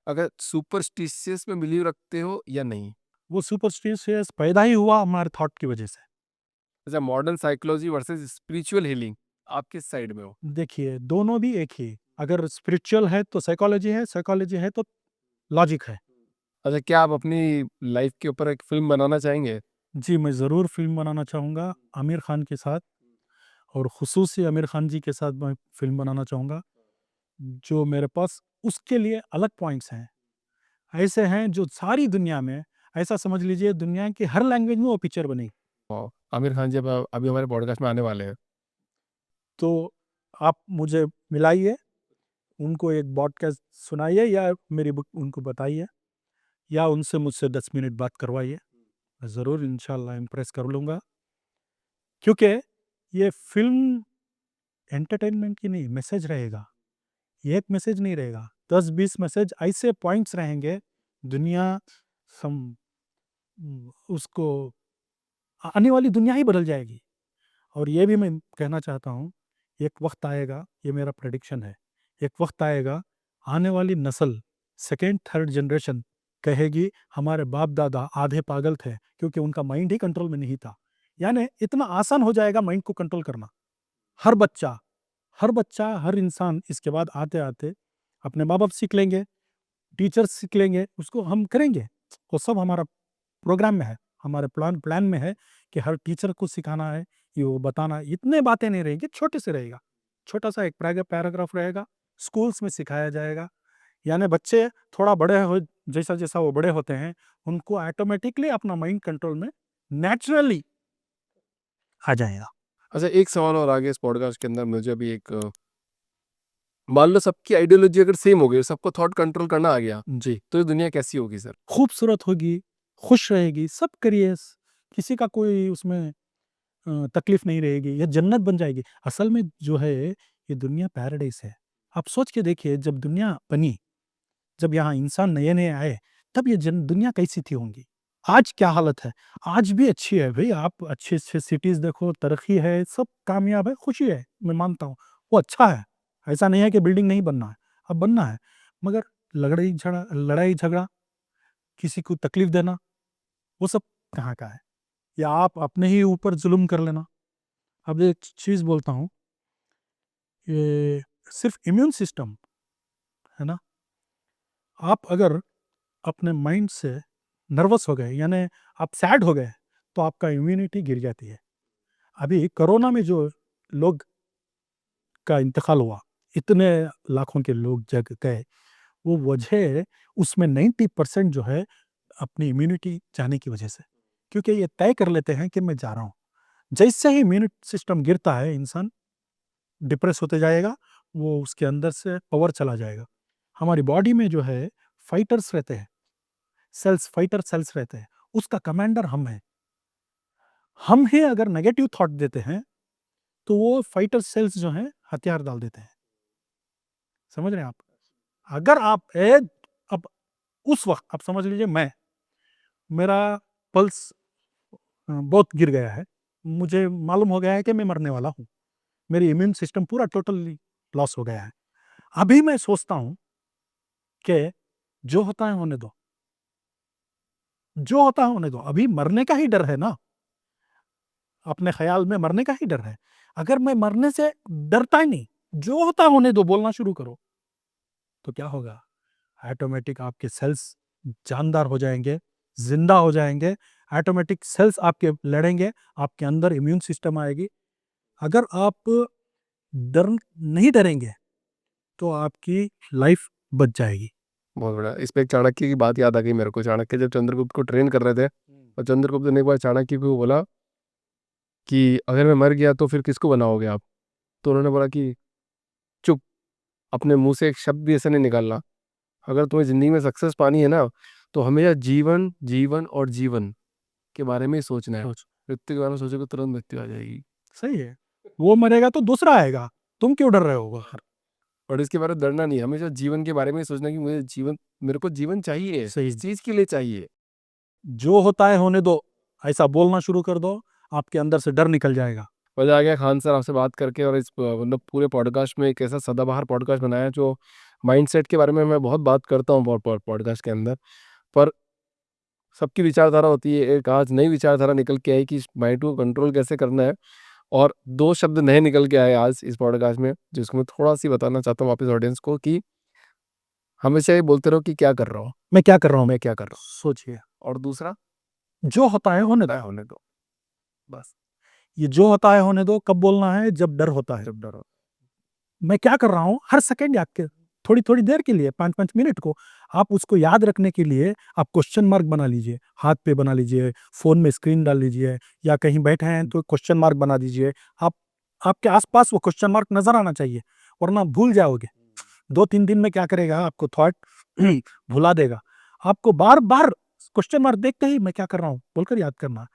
अगर सुपरस्टिशियस में बिलीव रखते हो या नहीं? वो सुपरस्टिशियस पैदा ही हुआ हमारे थॉट की वजह से। अच्छा, modern psychology versus spiritual healing, आप किस साइड में हो? देखिए, दोनों भी एक ही, अगर स्पिरिचुअल है तो साइकोलॉजी है तो लॉजिक है। अच्छा, क्या आप अपनी लाइफ के ऊपर एक फ़िल्म बनाना चाहेंगे? जी, मैं ज़रूर फ़िल्म बनाना चाहूँगा आमिर खान के साथ, और ख़ुसूसी आमिर खान जी के साथ मैं फ़िल्म बनाना चाहूँगा। जो मेरे पास उसके लिए अलग पॉइंट्स हैं। ऐसे हैं जो सारी दुनिया में, ऐसा समझ लीजिए दुनिया की हर लैंग्वेज में वो पिक्चर बनी। वाह! आमिर खान जी अब अभी हमारे पॉडकास्ट में आने वाले हैं। तो आप मुझे मिलाइए, उनको एक पॉडकास्ट सुनाइए या मेरी बुक उनको बताइए, या उनसे मुझसे 10 मिनट बात करवाइए। मैं ज़रूर इंशाल्लाह इम्प्रेस कर लूँगा, क्योंकि ये फ़िल्म एंटरटेनमेंट की नहीं, मैसेज रहेगा। ये एक मैसेज नहीं रहेगा, 10-20 मैसेज ऐसे पॉइंट्स रहेंगे, दुनिया सम उसको आने वाली दुनिया ही बदल जाएगी। और ये भी मैं कहना चाहता हूँ, एक वक़्त आएगा, ये मेरा प्रेडिक्शन है, एक वक़्त आएगा, आने वाली नस्ल सेकंड, थर्ड जनरेशन कहेगी हमारे बाप-दादा आधे पागल थे, क्योंकि उनका माइंड ही कंट्रोल में नहीं था। यानी इतना आसान हो जाएगा माइंड को कंट्रोल करना। हर बच्चा, हर बच्चा, हर इंसान इसके बाद आते-आते अपने माँ-बाप सीख लेंगे, टीचर्स सीख लेंगे, उसको हम करेंगे। वो सब हमारा प्रोग्राम में है, हमारे प्लान में है कि हर टीचर को सिखाना है, ये वो बताना है। इतने बातें नहीं रहेंगी, छोटे से रहेगा। छोटा-सा एक पैराग्राफ रहेगा, स्कूल्स में सिखाया जाएगा। यानी बच्चे थोड़ा बड़े हो, जैसा-जैसा वो बड़े होते हैं, उनको ऑटोमैटिकली अपना माइंड कंट्रोल में नेचुरली आ जाएगा। अच्छा, एक सवाल और आगे इस पॉडकास्ट के अंदर मुझे अभी एक मान लो सबकी आइडियोलॉजी अगर सेम हो गई, सबको थॉट कंट्रोल करना आ गया, जी, तो ये दुनिया कैसी होगी सर? खूबसूरत होगी, खुश रहेगी, सब करिए, किसी का कोई उसमें तकलीफ नहीं रहेगी, ये जन्नत बन जाएगी। असल में जो है, ये दुनिया पैराडाइस है। आप सोच के देखिए, जब दुनिया बनी, जब यहाँ इंसान नए-नए आए, तब ये दुनिया कैसी थी होंगी? आज क्या हालत है? आज भी अच्छी है भई, आप अच्छे-अच्छे सिटीज़ देखो, तरक्की है, सब कामयाब है, खुशी है, मैं मानता हूँ, वो अच्छा है। ऐसा नहीं है कि बिल्डिंग नहीं बनना है, अब बनना है, मगर लड़ाई-झगड़ा, किसी को तकलीफ देना, वो सब कहाँ का है? या आप अपने ही ऊपर ज़ुल्म कर लेना। अब एक चीज़ बोलता हूँ, ये सिर्फ़ इम्यून सिस्टम, है ना? आप अगर अपने माइंड से नर्वस हो गए, यानी आप सैड हो गए, तो आपका इम्यूनिटी गिर जाती है। अभी कोरोना में जो लोग का इंतकाल हुआ, इतने लाखों के लोग जग गए, वो वजह उसमें 90% जो है अपनी इम्यूनिटी जाने की वजह से। क्योंकि ये तय कर लेते हैं कि मैं जा रहा हूँ। जैसे ही इम्यून सिस्टम गिरता है, इंसान डिप्रेस होते जाएगा, वो उसके अंदर से पावर चला जाएगा। हमारी बॉडी में जो है फाइटर्स रहते हैं, फाइटर सेल्स रहते हैं, उसका कमांडर हम हैं। हम ही अगर नेगेटिव थॉट देते हैं, तो वो फाइटर सेल्स जो हैं हथियार डाल देते हैं। समझ रहे हैं आप? अगर आप अब उस वक़्त आप समझ लीजिए, मेरा पल्स बहुत गिर गया है। मुझे मालूम हो गया है कि मैं मरने वाला हूँ। मेरी इम्यून सिस्टम पूरा टोटली लॉस हो गया है। अभी मैं सोचता हूँ कि जो होता है होने दो, जो होता है होने दो। अभी मरने का ही डर है ना, अपने ख़्याल में मरने का ही डर है। अगर मैं मरने से डरता ही नहीं, जो होता है होने दो बोलना शुरू करो, तो क्या होगा? ऑटोमेटिक आपके सेल्स जानदार हो जाएँगे, ज़िंदा हो जाएँगे, ऑटोमेटिक सेल्स आपके लड़ेंगे, आपके अंदर इम्यून सिस्टम आएगी। अगर आप नहीं डरेंगे, तो आपकी लाइफ़ बच जाएगी। बहुत बढ़िया। इस पे एक चाणक्य की बात याद आ गई मेरे को। चाणक्य जब चंद्रगुप्त को ट्रेन कर रहे थे, और चंद्रगुप्त ने एक बार चाणक्य को बोला कि अगर मैं मर गया तो फिर किसको बनाओगे आप? तो उन्होंने बोला कि चुप, अपने मुँह से एक शब्द भी ऐसा नहीं निकालना। अगर तुम्हें ज़िंदगी में सक्सेस पानी है ना, तो हमेशा जीवन, जीवन और जीवन के बारे में ही सोचना है। सोच मृत्यु के बारे में सोचोगे तो तुरंत मृत्यु आ जाएगी। सही है। वो मरेगा तो दूसरा आएगा, तुम क्यों डर रहे हो बाहर? और इसके बारे में डरना नहीं है, हमेशा जीवन के बारे में ही सोचना कि मेरे को जीवन चाहिए, सही। किस चीज़ के लिए चाहिए? जो होता है होने दो, ऐसा बोलना शुरू कर दो, आपके अंदर से डर निकल जाएगा। मज़ा आ गया खान सर आपसे बात करके, और इस मतलब पूरे पॉडकास्ट में एक ऐसा सदाबहार पॉडकास्ट बनाया जो माइंडसेट के बारे में मैं बहुत बात करता हूँ पॉडकास्ट के अंदर, पर सबकी विचारधारा होती है। एक आज नई विचारधारा निकल के आई कि इस माइंड को कंट्रोल कैसे करना है, और 2 शब्द नए निकल के आए आज इस पॉडकास्ट में, जिसको मैं थोड़ा-सी बताना चाहता हूँ वापस ऑडियंस को कि हमेशा ये बोलते रहो कि क्या कर रहा हूँ, मैं क्या कर रहा हूँ, मैं क्या कर रहा सोचिए। हूँ। और दूसरा, जो होता है होने दो। तय होने दो। बस, ये जो होता है होने दो कब बोलना है? जब डर होता है। जब डरो। मैं क्या कर रहा हूँ हर सेकंड आपके थोड़ी-थोड़ी देर के लिए 5-5 मिनट को आप उसको याद रखने के लिए आप क्वेश्चन मार्क बना लीजिए, हाथ पे बना लीजिए, फ़ोन में स्क्रीन डाल लीजिए या कहीं बैठे हैं तो क्वेश्चन मार्क बना दीजिए। आप आपके आस-पास वो क्वेश्चन मार्क नज़र आना चाहिए, वरना भूल जाओगे। 2-3 दिन में क्या करेगा आपको थॉट भुला देगा। आपको बार-बार क्वेश्चन मार्क देखते ही मैं क्या कर रहा हूँ बोलकर याद करना।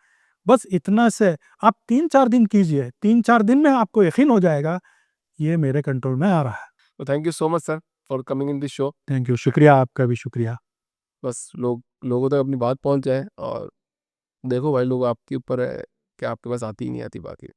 बस इतना से आप 3-4 दिन कीजिए, 3-4 दिन में आपको यकीन हो जाएगा ये मेरे कंट्रोल में आ रहा है। तो thank you so much sir for coming in this show. Thank you, शुक्रिया, आपका भी शुक्रिया। बस लोगों तक अपनी बात पहुँच जाए, और देखो भाई, लोग आपके ऊपर है कि आपके पास आती ही नहीं आती बाकी।